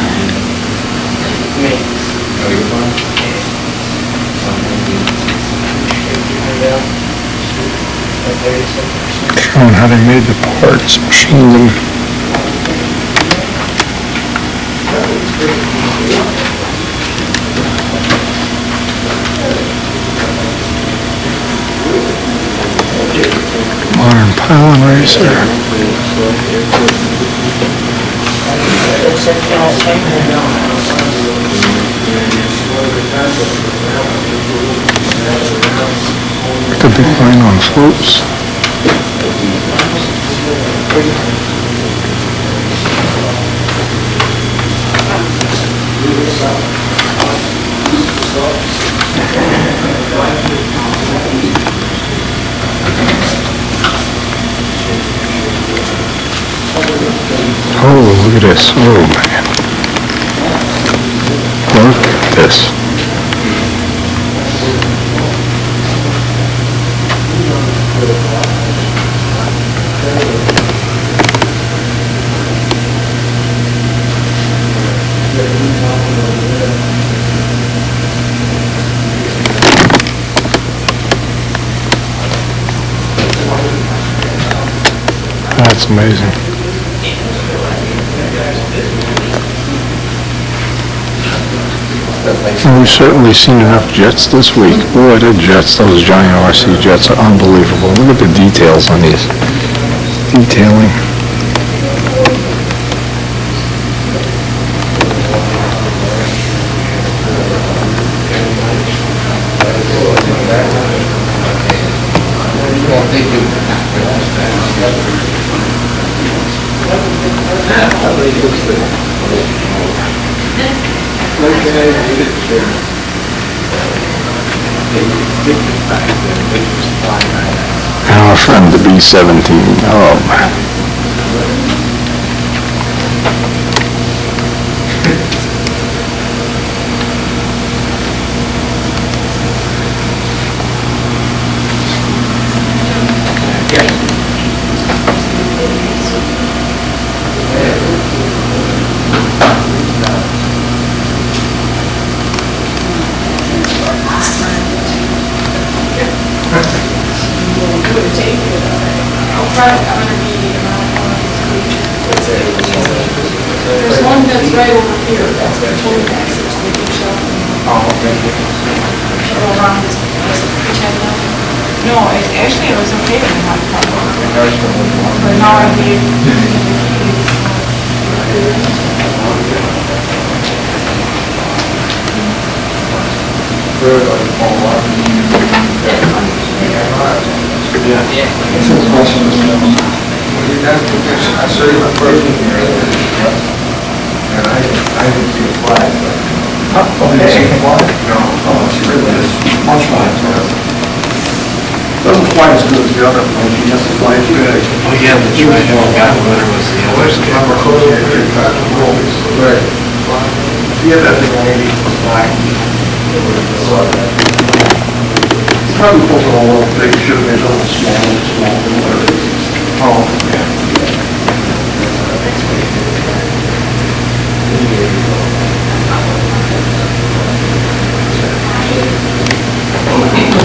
Showing how they made the parts, machined them. Modern Pylon racer. The big plane on floats. Oh, look at this. Oh, man. Look at this. That's amazing. And we've certainly seen enough jets this week. Boy, the jets, those giant RC jets are unbelievable. Look at the details on these. Detailing. And our friend, the B-17. Oh, man. There's one that's right over here, that's the total passage, they can show. Go around this, pretend now. No, actually it was okay when I had a problem. But now I need I saw you my first and I didn't see a flag, but... Oh, you didn't see a flag? No, she really is much more. Doesn't quite as good as the other one, she has a flag. Oh, yeah, that's right, I forgot what it was. Where's the camera? Right. Yeah, that thing maybe was black. It's probably pulled it all up, they should have made it a little small, whatever. Oh, yeah.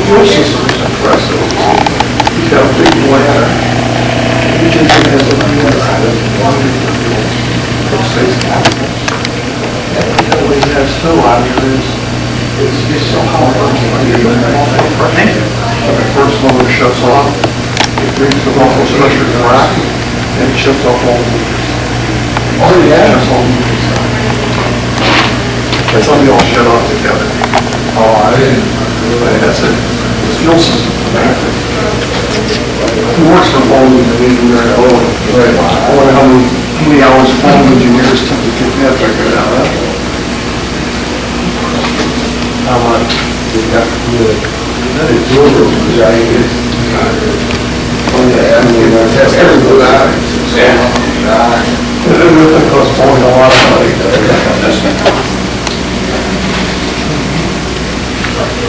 Your system is impressive. He's got a big ladder. You can take this up and what he has still out here is so hard. The first motor shuts off, it brings the local pressure to rack, and it shuts off all the... Oh, yeah. It's only all shut off together. Oh, I didn't. That's it. The fuel system. He works for Boeing and engineer at Boeing. I wonder how many hours Boeing engineers took to get that figured out. How much? That is doable. Oh, yeah. I mean, that's everybody. It costs Boeing a lot of money.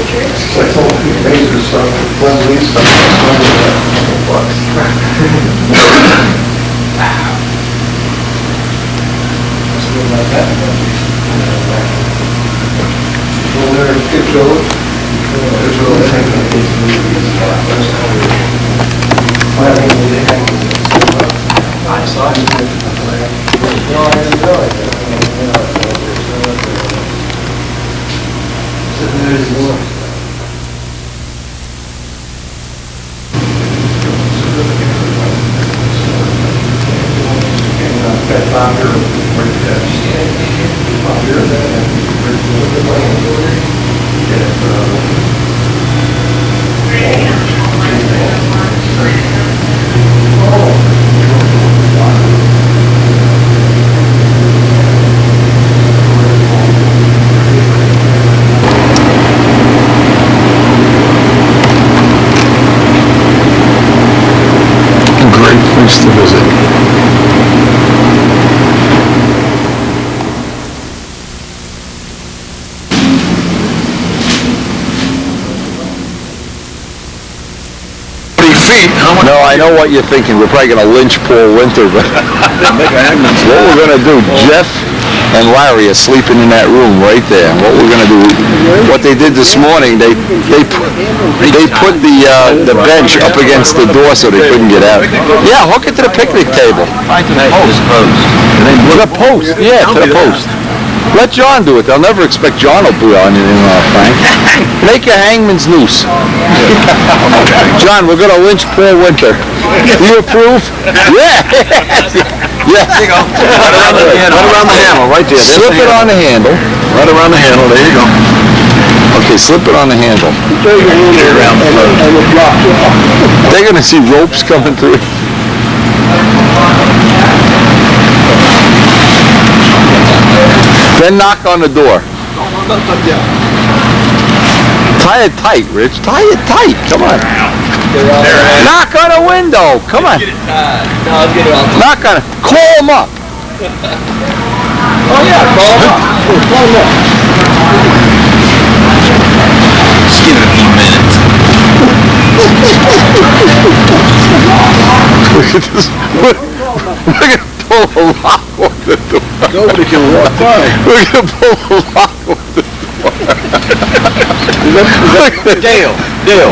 It's like all the major stuff, Glenn stuff, $100. Great place to visit. No, I know what you're thinking. We're probably going to lynch poor Winter, but what we're going to do, Jeff and Larry are sleeping in that room right there. What we're going to do, what they did this morning, they put the bench up against the door so they couldn't get out. Yeah, hook it to the picnic table. Right to the post. To the post, yeah, to the post. Let John do it. They'll never expect John will put on anything, Frank. Make a hangman's noose. John, we're going to lynch poor Winter. Do you approve? Yeah. Yeah. There you go. Right around the handle, right there. Slip it on the handle. Right around the handle. There you go. Okay, slip it on the handle. They're going to see ropes coming through. Then knock on the door. Tie it tight, Rich. Tie it tight. Come on. Knock on a window. Come on. Knock on it. Call him up. Oh yeah, call him up. Just give it a few minutes. Look at this. We're going to pull a lock on the door. Nobody can walk by. We're going to pull a lock on the door. Dale,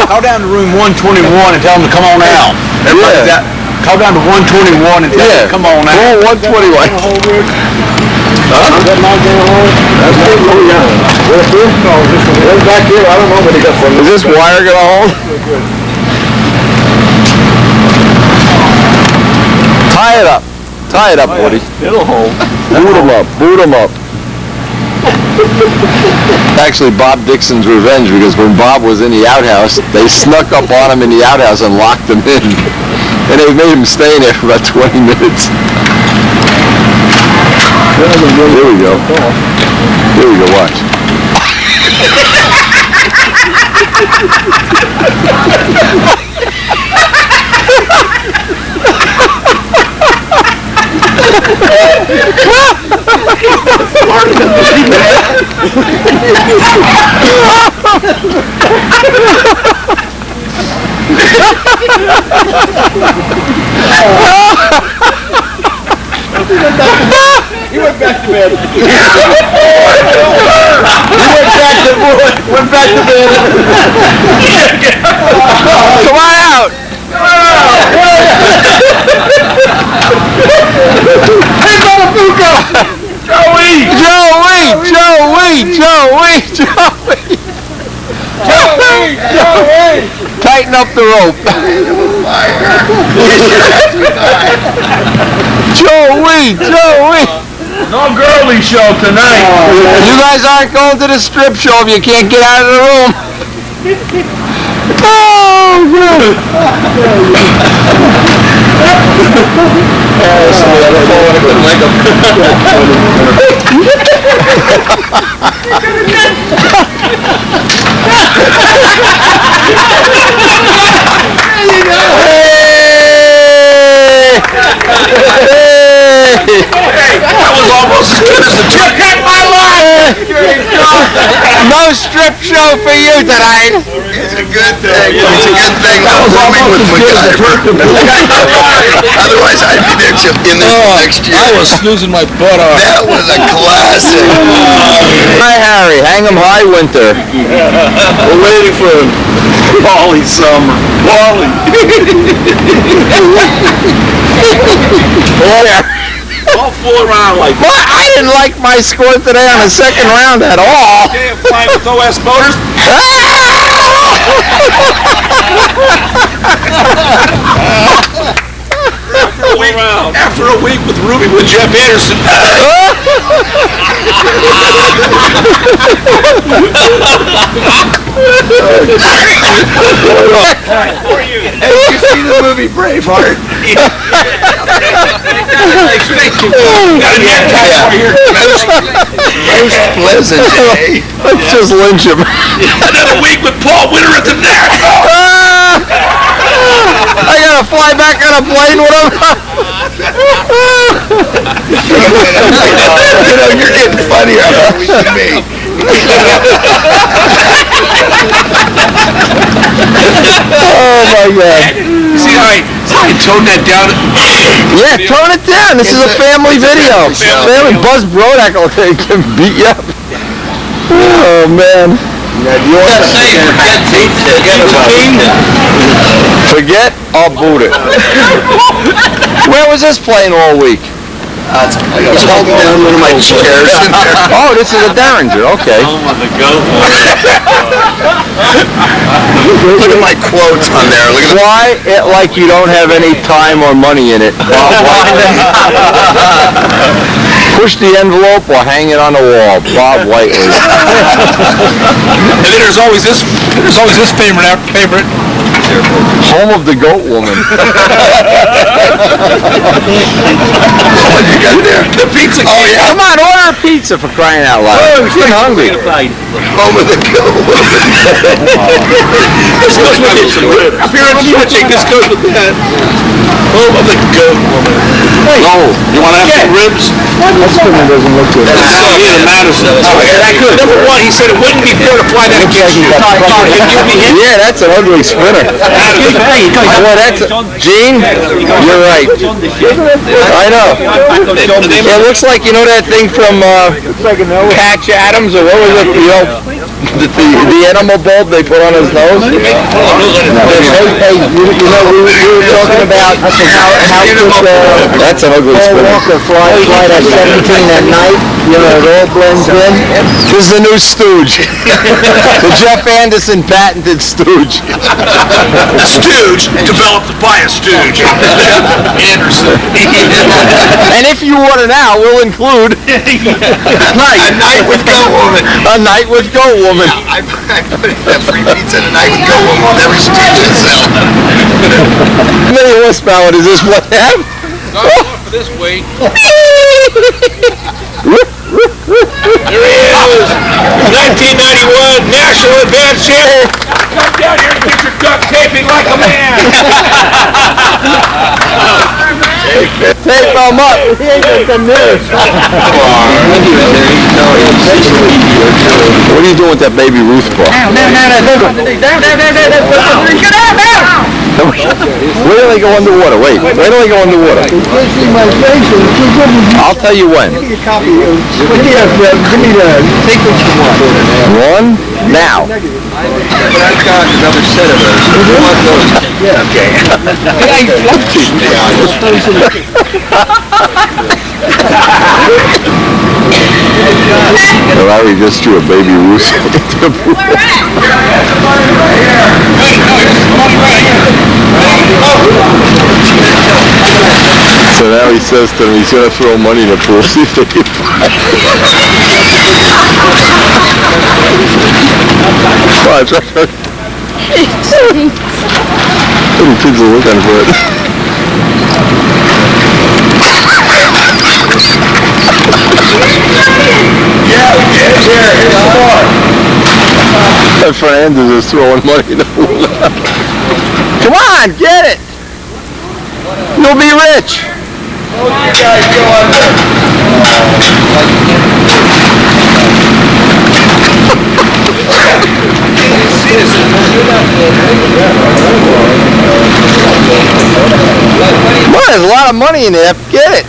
call down to room 121 and tell them to come on out. Everybody's out. Call down to 121 and tell them to come on out. Call 121. Back here, I don't know what he got from. Is this wire going to hold? Tie it up. Tie it up, Woody. It'll hold. Boot him up. Boot him up. Actually, Bob Dixon's revenge, because when Bob was in the outhouse, they snuck up on him in the outhouse and locked him in. And they made him stay in there for about 20 minutes. Here we go. Here we go, watch. He went back to bed. Went back to bed. Come on out. Hey, Motherfucker! Joey! Tighten up the rope. Joey! No girly show tonight. You guys aren't going to the strip show if you can't get out of the room. Oh, good. That was almost as good as the trick. You No strip show for you tonight. It's a good thing. It's a good thing I was rooming with MacGyver. Otherwise, I'd be there in this next year. I was snoozing my butt off. That was a classic. Hi, Harry. Hang 'em high, Winter. We're waiting for him. Wally Summer. Wally. I'll fool around like Well, I didn't like my score today on the second round at all. okay, flying with OS motors. After a week with Ruby with Jeff Anderson. Hey, you see the movie Braveheart? Most pleasant day. Let's just lynch him. Another week with Paul Winter at the NATS. I gotta fly back on a plane with him. You know, you're getting funnier every week than me. Oh my God. See how I toned that down? Yeah, tone it down. This is a family video. Family. Buzz Brodak can beat you up. Oh man. Forget, I'll boot it. Where was this playing all week? I was holding down one of my chairs in there. Oh, this is a Derringer. Okay. Look at my quotes on there. Look at Fly it like you don't have any time or money in it. Push the envelope or hang it on the wall. Bob Whiteley. And then there's always this favorite. Home of the goat woman. what you got there. The pizza. Oh yeah. Come on, order a pizza for crying out loud. I'm getting hungry. Home of the goat woman. This goes with it. If you're switching, this goes with that. Home of the goat woman. Hey. Oh, you want to have some ribs? That spinner doesn't look good. Number one, he said it wouldn't be fair to fly that against you. Yeah, that's an ugly spinner. Boy, that's Gene, you're right. I know. It looks like, you know that thing from Patch Adams, or what was it, the animal bulb they put on his nose? Hey, you know, we were talking about how could that's an ugly spinner. Paul Walker fly that 17 at night, you know, it all blends in. This is the new Stooge. The Jeff Anderson patented Stooge. Stooge developed by a Stooge. Anderson. And if you order now, we'll include A night with goat woman. a night with goat woman. I put that free pizza tonight with goat woman with every stitch itself. How many horsepower does this one have? Not enough for this weight. There he is. 1991 National Advance Champion. Come down here and get your duct taping like a man. Tape him up. He ain't got the nerve. What are you doing with that baby Ruth for? Wait till they go underwater. Wait till they go underwater. I'll tell you when. One, now. I've got another set of those. You want those? Yeah. Okay. Larry just threw a baby Ruth into the pool. So now he says to them he's going to throw money in the pool, see if they can find it. Watch. Little kids are looking for it. Yeah, Fernandez is throwing money in the pool. Come on, get it! You'll be rich! You guys go under. Well, there's a lot of money in there. Get it.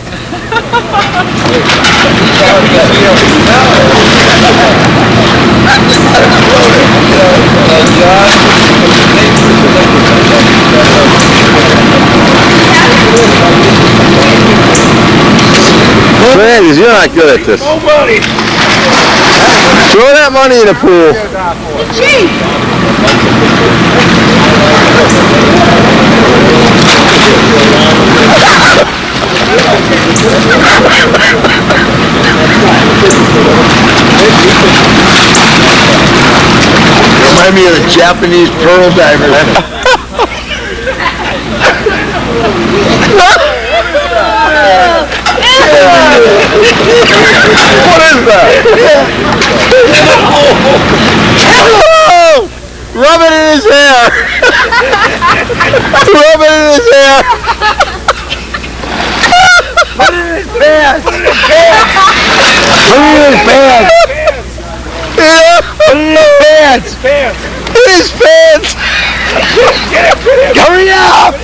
Man, you're not good at this. Throw that money in the pool. Remind me of the Japanese pearl diver. What is that? Oh! Rub it in his hair. Rub it in his hair. Put it in his pants. Put it in his pants. Yeah. Put it in his pants. In his pants. Hurry up.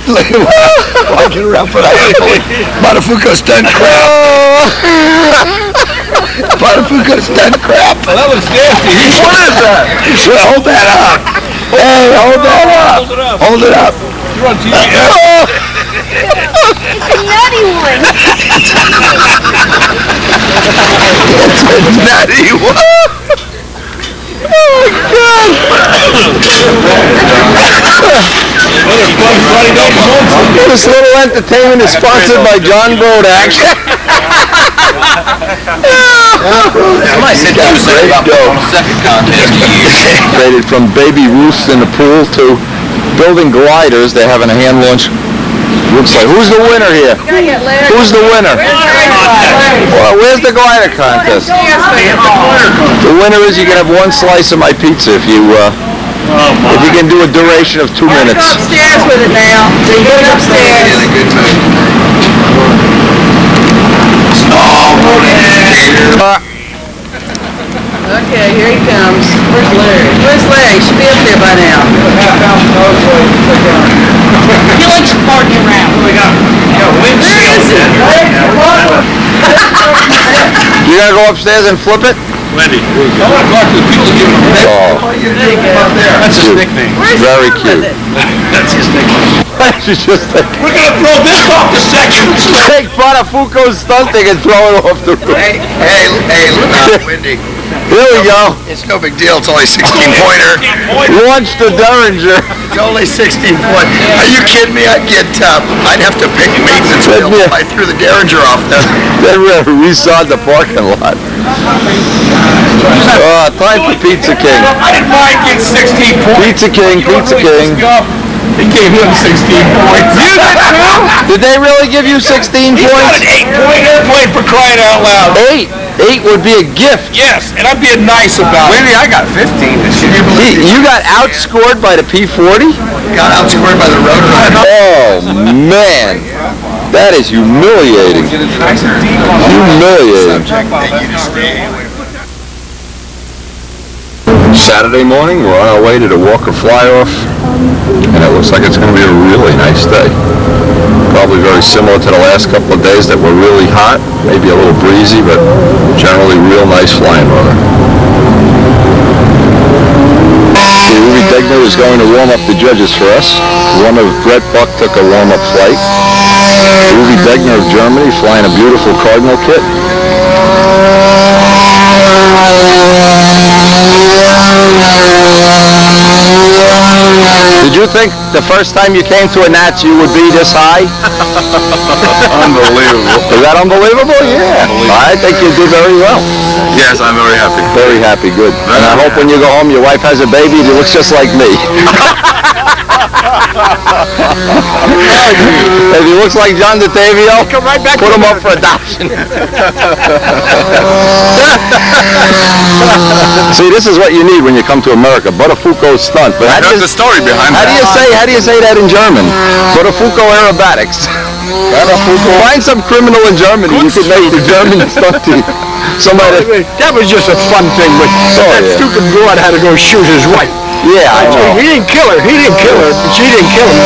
Walking around for that. Matafuko stunt crap. Matafuko stunt crap. Well, that was nasty. What is that? Hold that up. Hey, hold that up. Hold it up. You're on TV. Nutty one. It's a nutty one. Oh my God! This little entertainment is sponsored by John Brodak. Somebody said you said about on a second contest to you. Rated from baby Ruths in the pool to building gliders. They're having a hand launch. Looks like, who's the winner here? Who's the winner? Well, where's the glider contest? The winner is you can have one slice of my pizza if you can do a duration of 2 minutes. Go upstairs with it now. Go upstairs. Okay, here he comes. Where's Larry? Where's Larry? He should be up there by now. He likes parking around. Where is he? You gotta go upstairs and flip it? Wendy. I want to talk to the people giving him Oh, That's his nickname. very cute. That's his nickname. She's just like, We're going to throw this off the second. take Botafuco's stunt thing and throw it off the roof. Hey, look out, Wendy. Here we go. It's no big deal. It's only 16-pointer. Launch the Derringer. It's only 16-point. Are you kidding me? I'd get I'd have to pay maintenance bill if I threw the Derringer off there. Then we resawed the parking lot. Time for Pizza King. I didn't mind getting 16 points. Pizza King, Pizza King. They gave him 16 points. You did too? Did they really give you 16 He's got points? an 8-point airplane for crying out loud. 8 would be a gift. Yes, and I'm being nice about it. Maybe I got 15 this year. You got outscored by the P40? Got outscored by the rotor. Oh, man. That is humiliating. Humiliating. Saturday morning, we're on our way to the Walker Fly-Off, and it looks like it's going to be a really nice day. Probably very similar to the last couple of days that were really hot, maybe a little breezy, but generally real nice flying weather. Ruby Degner is going to warm up the judges for us. One of Brett Buck took a warm-up flight. Ruby Degner of Germany flying a beautiful Cardinal kit. Did you think the first time you came to a NATS you would be this high? Unbelievable. Is that unbelievable? Yeah. I think you did very well. Yes, I'm very happy. Very happy, good. And I hope when you go home your wife has a baby that looks just like me. If he looks like John DeTavio, put him up for adoption. See, this is what you need when you come to America. Botafuco stunt. But That's the story behind how that. do you say that in German? Botafuco aerobatics. Find some criminal in Germany. You could make the German stunt team. Somebody. That was just a fun thing, but that stupid broad had to go shoot his wife. Yeah, I know. He didn't kill her. He didn't kill her. She didn't kill him.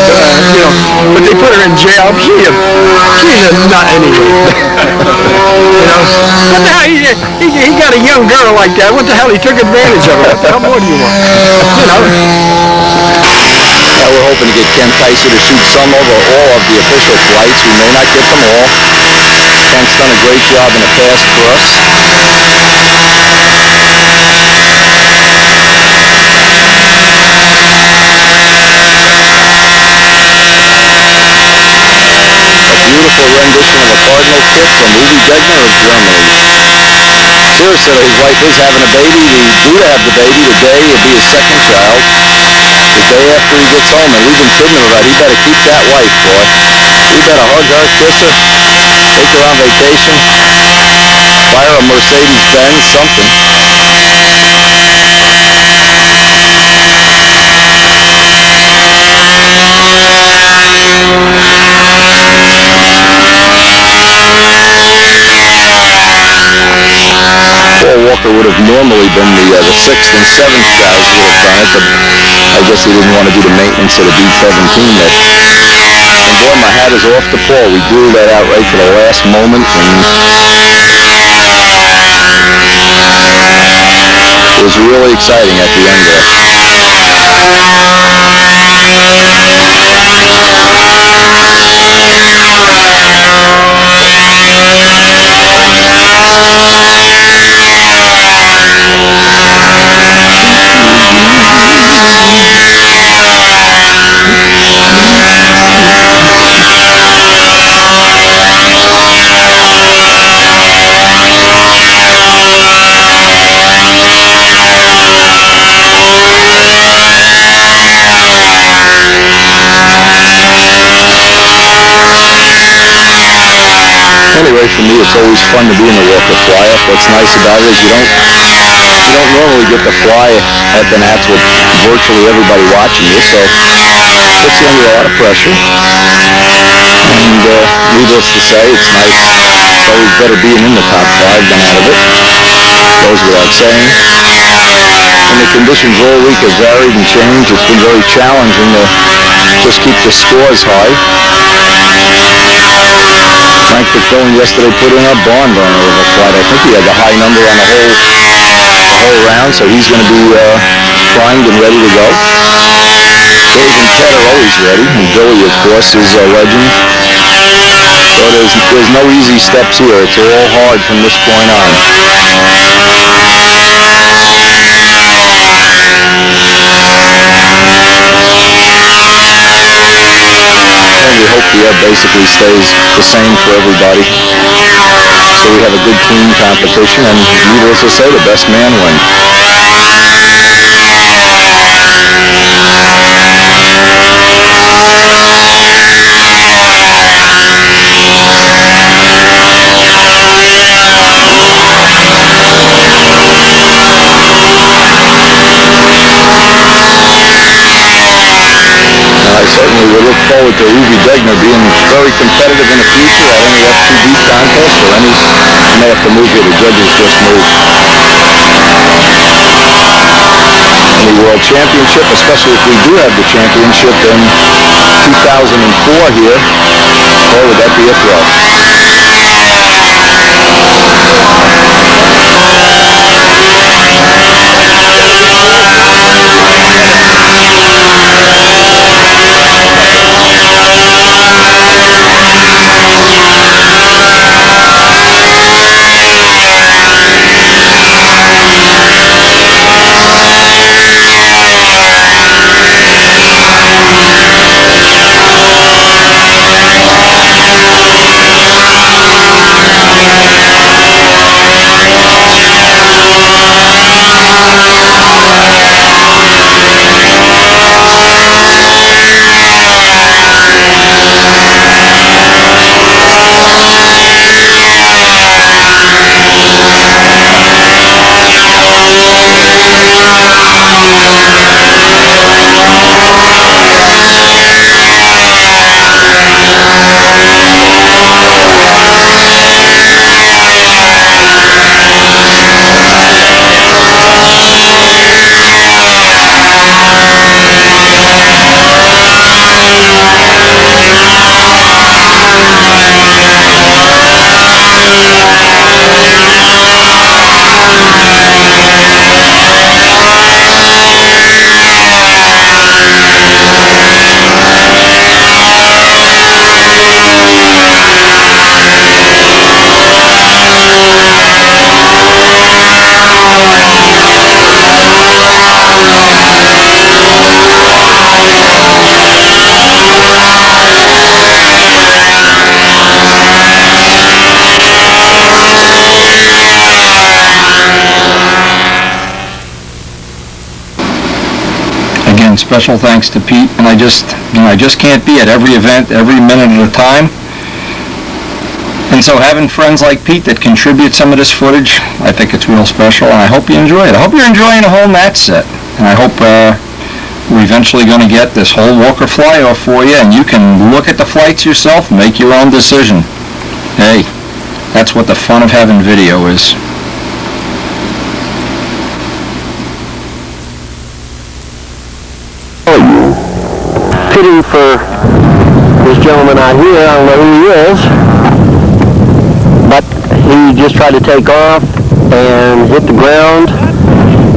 You know, but they put her in jail. She's a nut anyway. You know, what the hell? He got a young girl like that. What the hell? He took advantage of her. What the hell more do you want? You know. We're hoping to get Ken Kaiser to shoot some of or all of the official flights. We may not get them all. Ken's done a great job in the past for us. Beautiful rendition of a Cardinal kit from Uwe Degner of Germany. Sears said his wife is having a baby. He's due to have the baby today. It'll be his second child. The day after he gets home, and we've been kidding him about he better keep that wife, boy. He better hug her, kiss her, take her on vacation, buy her a Mercedes-Benz, something. Paul Walker would have normally been the 6th and 7th guys who would have done it, but I guess he didn't want to do the maintenance of the B-17 yet. And boy, my hat is off to Paul. We drew that out right to the last moment, and it was really exciting at the end there. Anyway, for me, it's always fun to be in the Walker fly-up. What's nice about it is you don't normally get to fly at the NATS with virtually everybody watching you, so it puts you under a lot of pressure. And needless to say, it's nice. It's always better being in the top 5 than out of it. Goes without saying. And the conditions all week have varied and changed. It's been very challenging to just keep the scores high. Frank McMillan yesterday put in a barn burner of a flight. I think he had the high number on the whole round, so he's going to be primed and ready to go. Dave and Ted are always ready, and Billy, of course, is a legend. So there's no easy steps here. It's all hard from this point on. And we hope the air basically stays the same for everybody. So we have a good, clean competition, and needless to say, the best man wins. I certainly will look forward to Uwe Degner being very competitive in the future at any F2B contest or any, you may have to move here, the judges just moved. Any world championship, especially if we do have the championship in 2004 here, boy, would that be a thrill. and special thanks to Pete. And I just can't be at every event, every minute at a time. And so having friends like Pete that contribute some of this footage, I think it's real special, and I hope you enjoy it. I hope you're enjoying the whole NATS set, and I hope we're eventually going to get this whole Walker fly-off for you, and you can look at the flights yourself and make your own decision. Hey, that's what the fun of having video is. Pity for this gentleman out here, I don't know who he is, but he just tried to take off and hit the ground,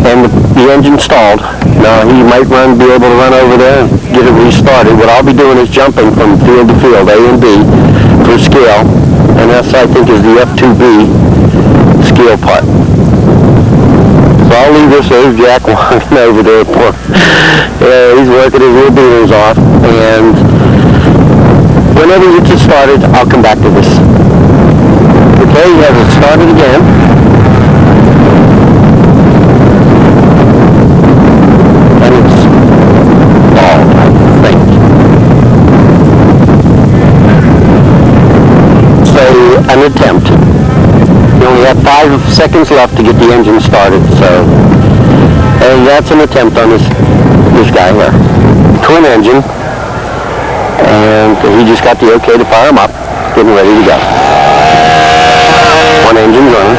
and the engine stalled. Now he might be able to run over there and get it restarted. What I'll be doing is jumping from field to field, A and B, for scale, and that's, I think, is the F2B scale part. So I'll leave this. There's Jack walking over there. He's working his rear beaters off, and whenever he gets it started, I'll come back to this. Okay, he has it started again. And it's stalled, I think. So, an attempt. You only have 5 seconds left to get the engine started, so, and that's an attempt on this guy here. Twin engine, and he just got the okay to fire him up, getting ready to go. One engine running.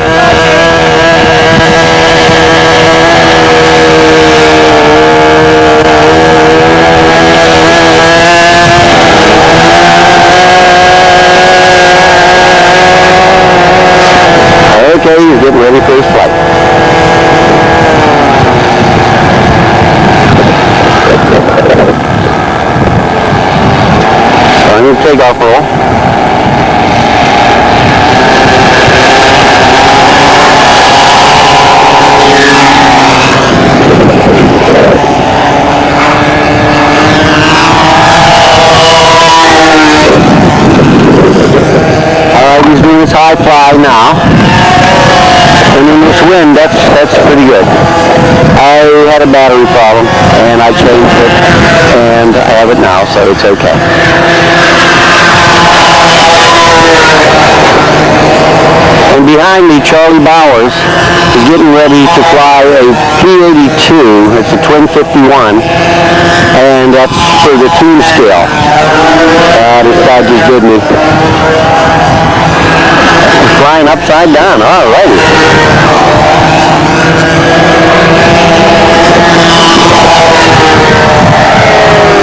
Okay, he's getting ready for his flight. Starting the takeoff roll. Alright, he's doing his high fly now. And in this wind, that's pretty good. I had a battery problem, and I changed it, and I have it now, so it's okay. And behind me, Charlie Bowers is getting ready to fly a P-82. It's a twin 51, and that's for the team scale. This guy just did me. Flying upside down, alrighty.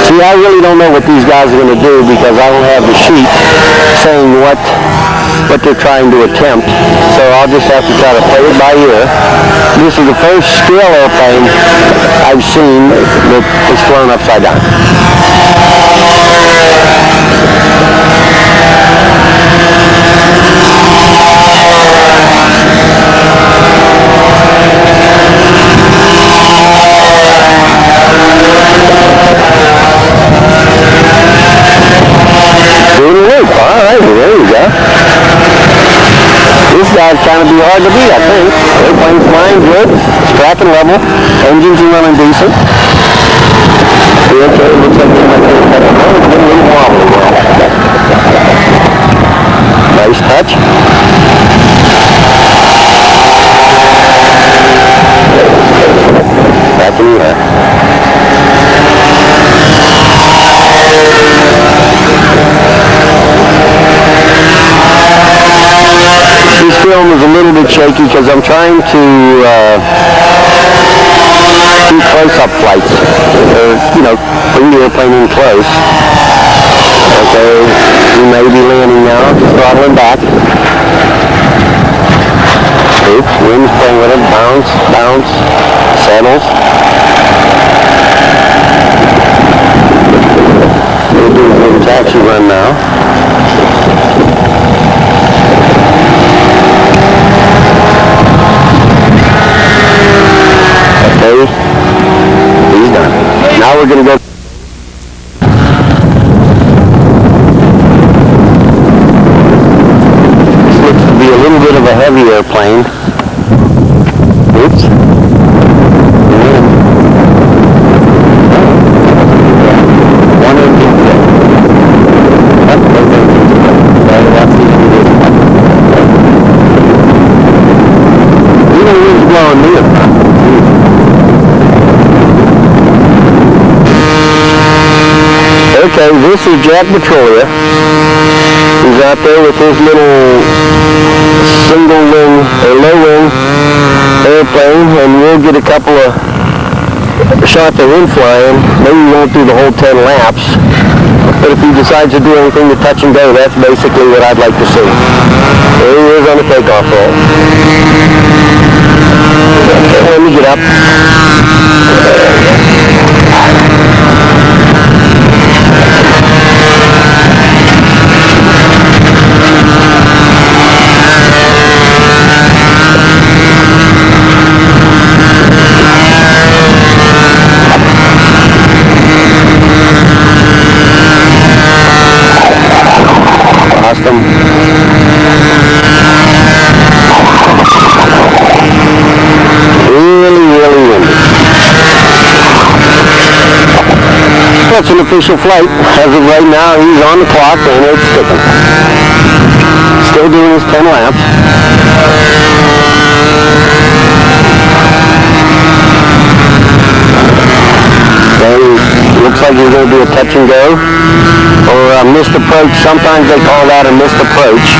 See, I really don't know what these guys are going to do because I don't have the sheet saying what they're trying to attempt. So I'll just have to try to play it by ear. This is the first scale airplane I've seen that is flown upside down. Alright, well, there you go. This guy's trying to be hard to beat, I think. Airplane's flying good, it's tracking level, engines are running decent. Okay, looks like they might get a couple more. It's getting a little wobbly well. Nice touch. Back in the air. This film is a little bit shaky because I'm trying to do close-up flights, bring the airplane in close. Okay, we may be landing now, just throttling back. Oops, wind's playing with it, bounce, bounce, settles. We'll do a little taxi run now. Okay, he's done. Now we're going to go. This looks to be a little bit of a heavy airplane. Oops. Okay, this is Jack Petrolia. He's out there with his little single wing or low wing airplane, and we'll get a couple of shots of him flying. Maybe we won't do the whole 10 laps, but if he decides to do anything to touch and go, that's basically what I'd like to see. There he is on the takeoff roll. Okay, let me get up. That's an official flight. As of right now, he's on the clock and it's ticking. Still doing his 10 laps. Looks like he's going to do a touch and go or a missed approach. Sometimes they call that a missed approach.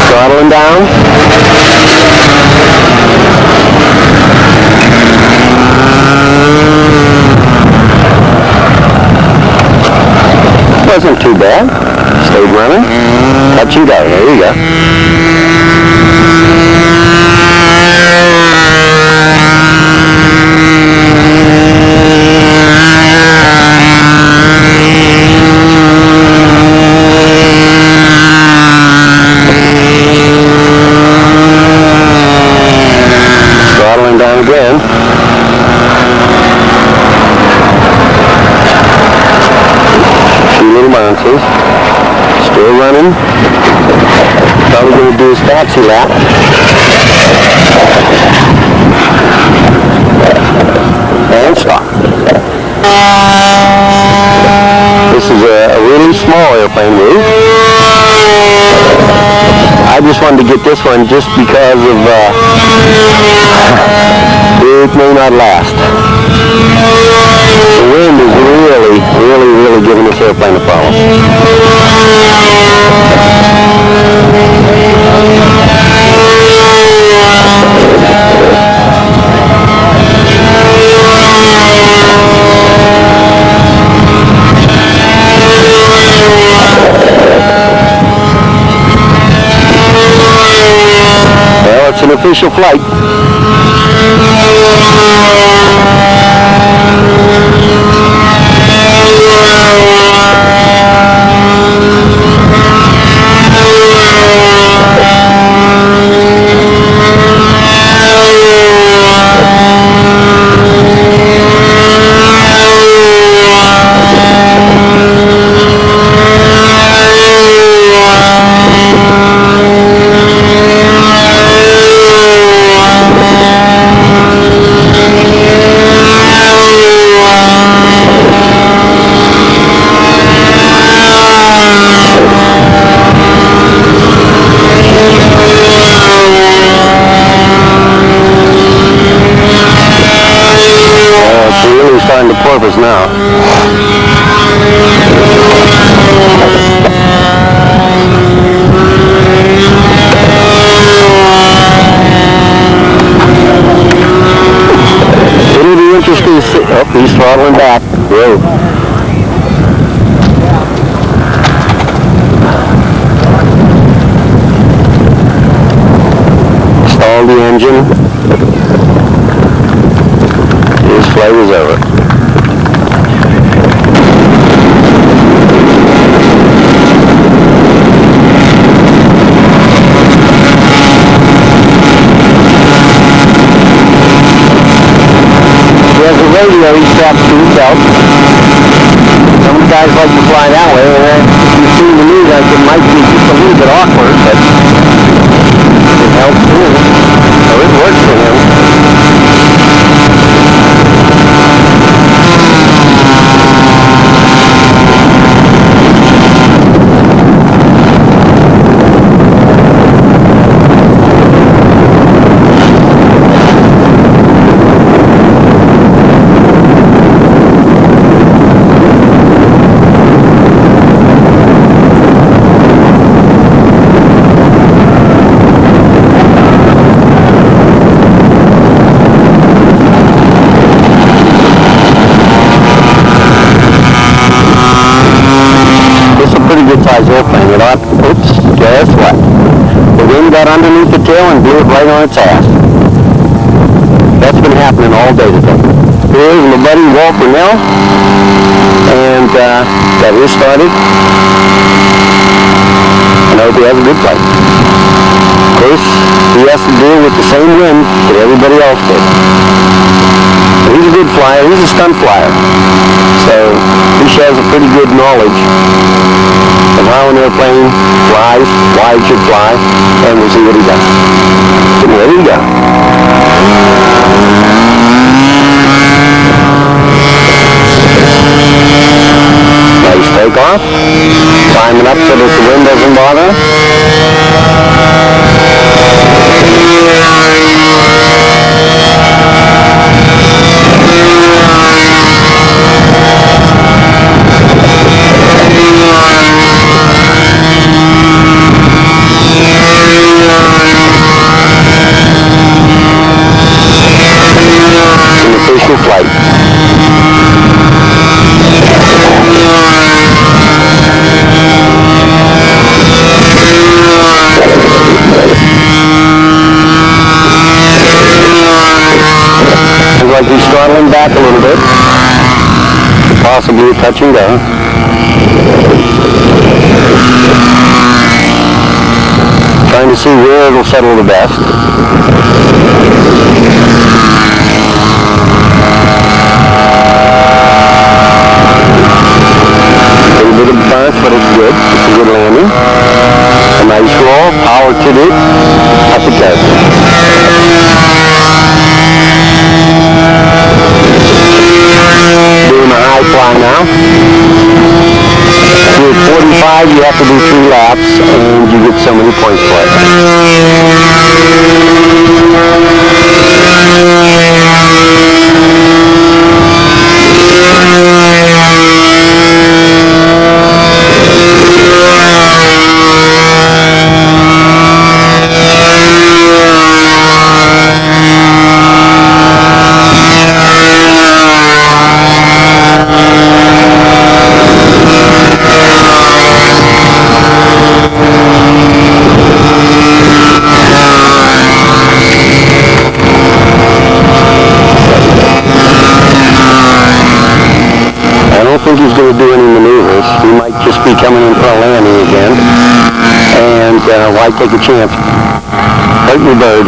Throttling down. Wasn't too bad. Stayed running. Touch and go. There you go. Throttling down again. Few little bounces. Still running. Probably going to do his taxi lap. And stop. This is a really small airplane move. I just wanted to get this one just because of it may not last. The wind is really giving this airplane a problem. Well, it's an official flight. Starting to porpoise now. It'll be interesting to see. Oh, he's throttling back. Whoa. Stall the engine. His flight is over. Radio he straps to his belt. Some guys like to fly that way, and you see the news like it might be just a little bit awkward, but it helps too. So it works for him. the wind got underneath the tail and blew it right on its ass. That's been happening all day today. Here's my buddy Walt Burnell, and got his started. And I hope he has a good flight. Of course, he has to deal with the same wind that everybody else did. But he's a good flyer. He's a stunt flyer. So he has a pretty good knowledge of how an airplane flies, why it should fly, and we'll see what he does. So ready to go. Nice takeoff. Climbing up so that the wind doesn't bother. An official flight. Looks like he's throttling back a little bit. Possibly a touch and go. Trying to see where it'll settle the best. A little bit of bounce, but it's good. It's a good landing. A nice roll, power to it. Up it goes. Doing a high fly now. You're at 45, you have to do 3 laps, and you get so many points for it. I don't think he's going to do any maneuvers. He might just be coming in for a landing again. And why take a chance? Hurt your bird.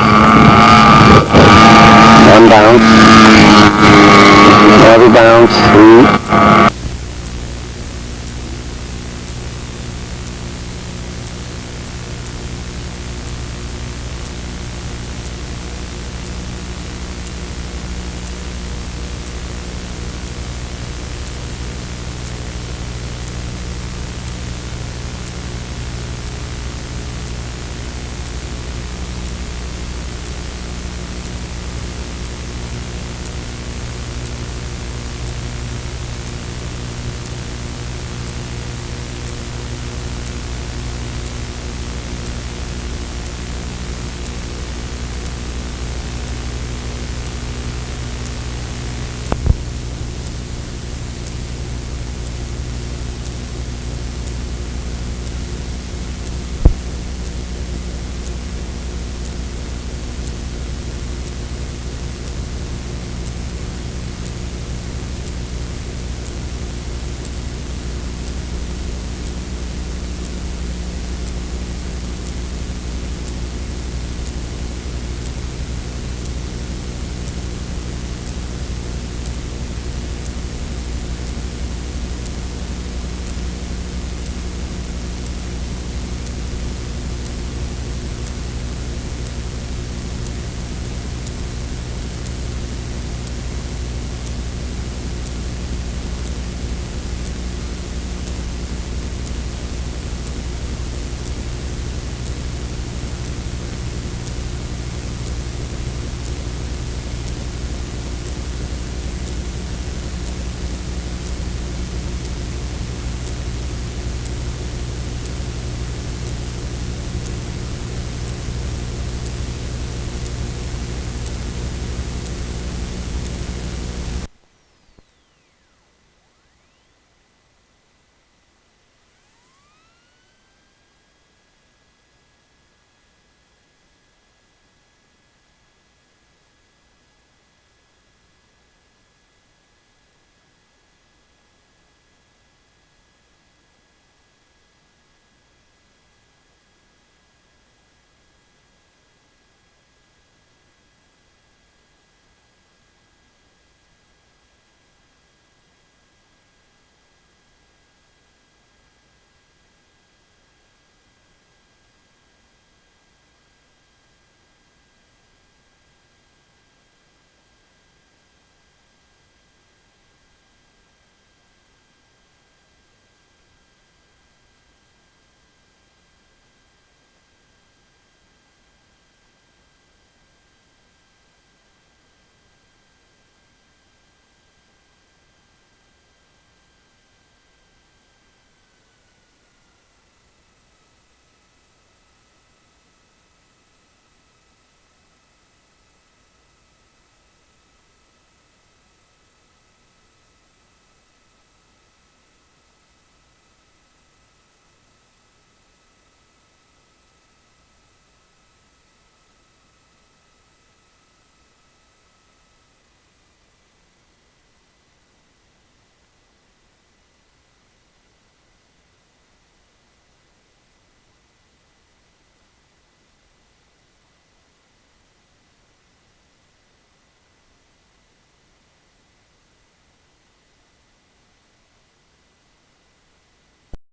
One bounce. Another bounce. 3.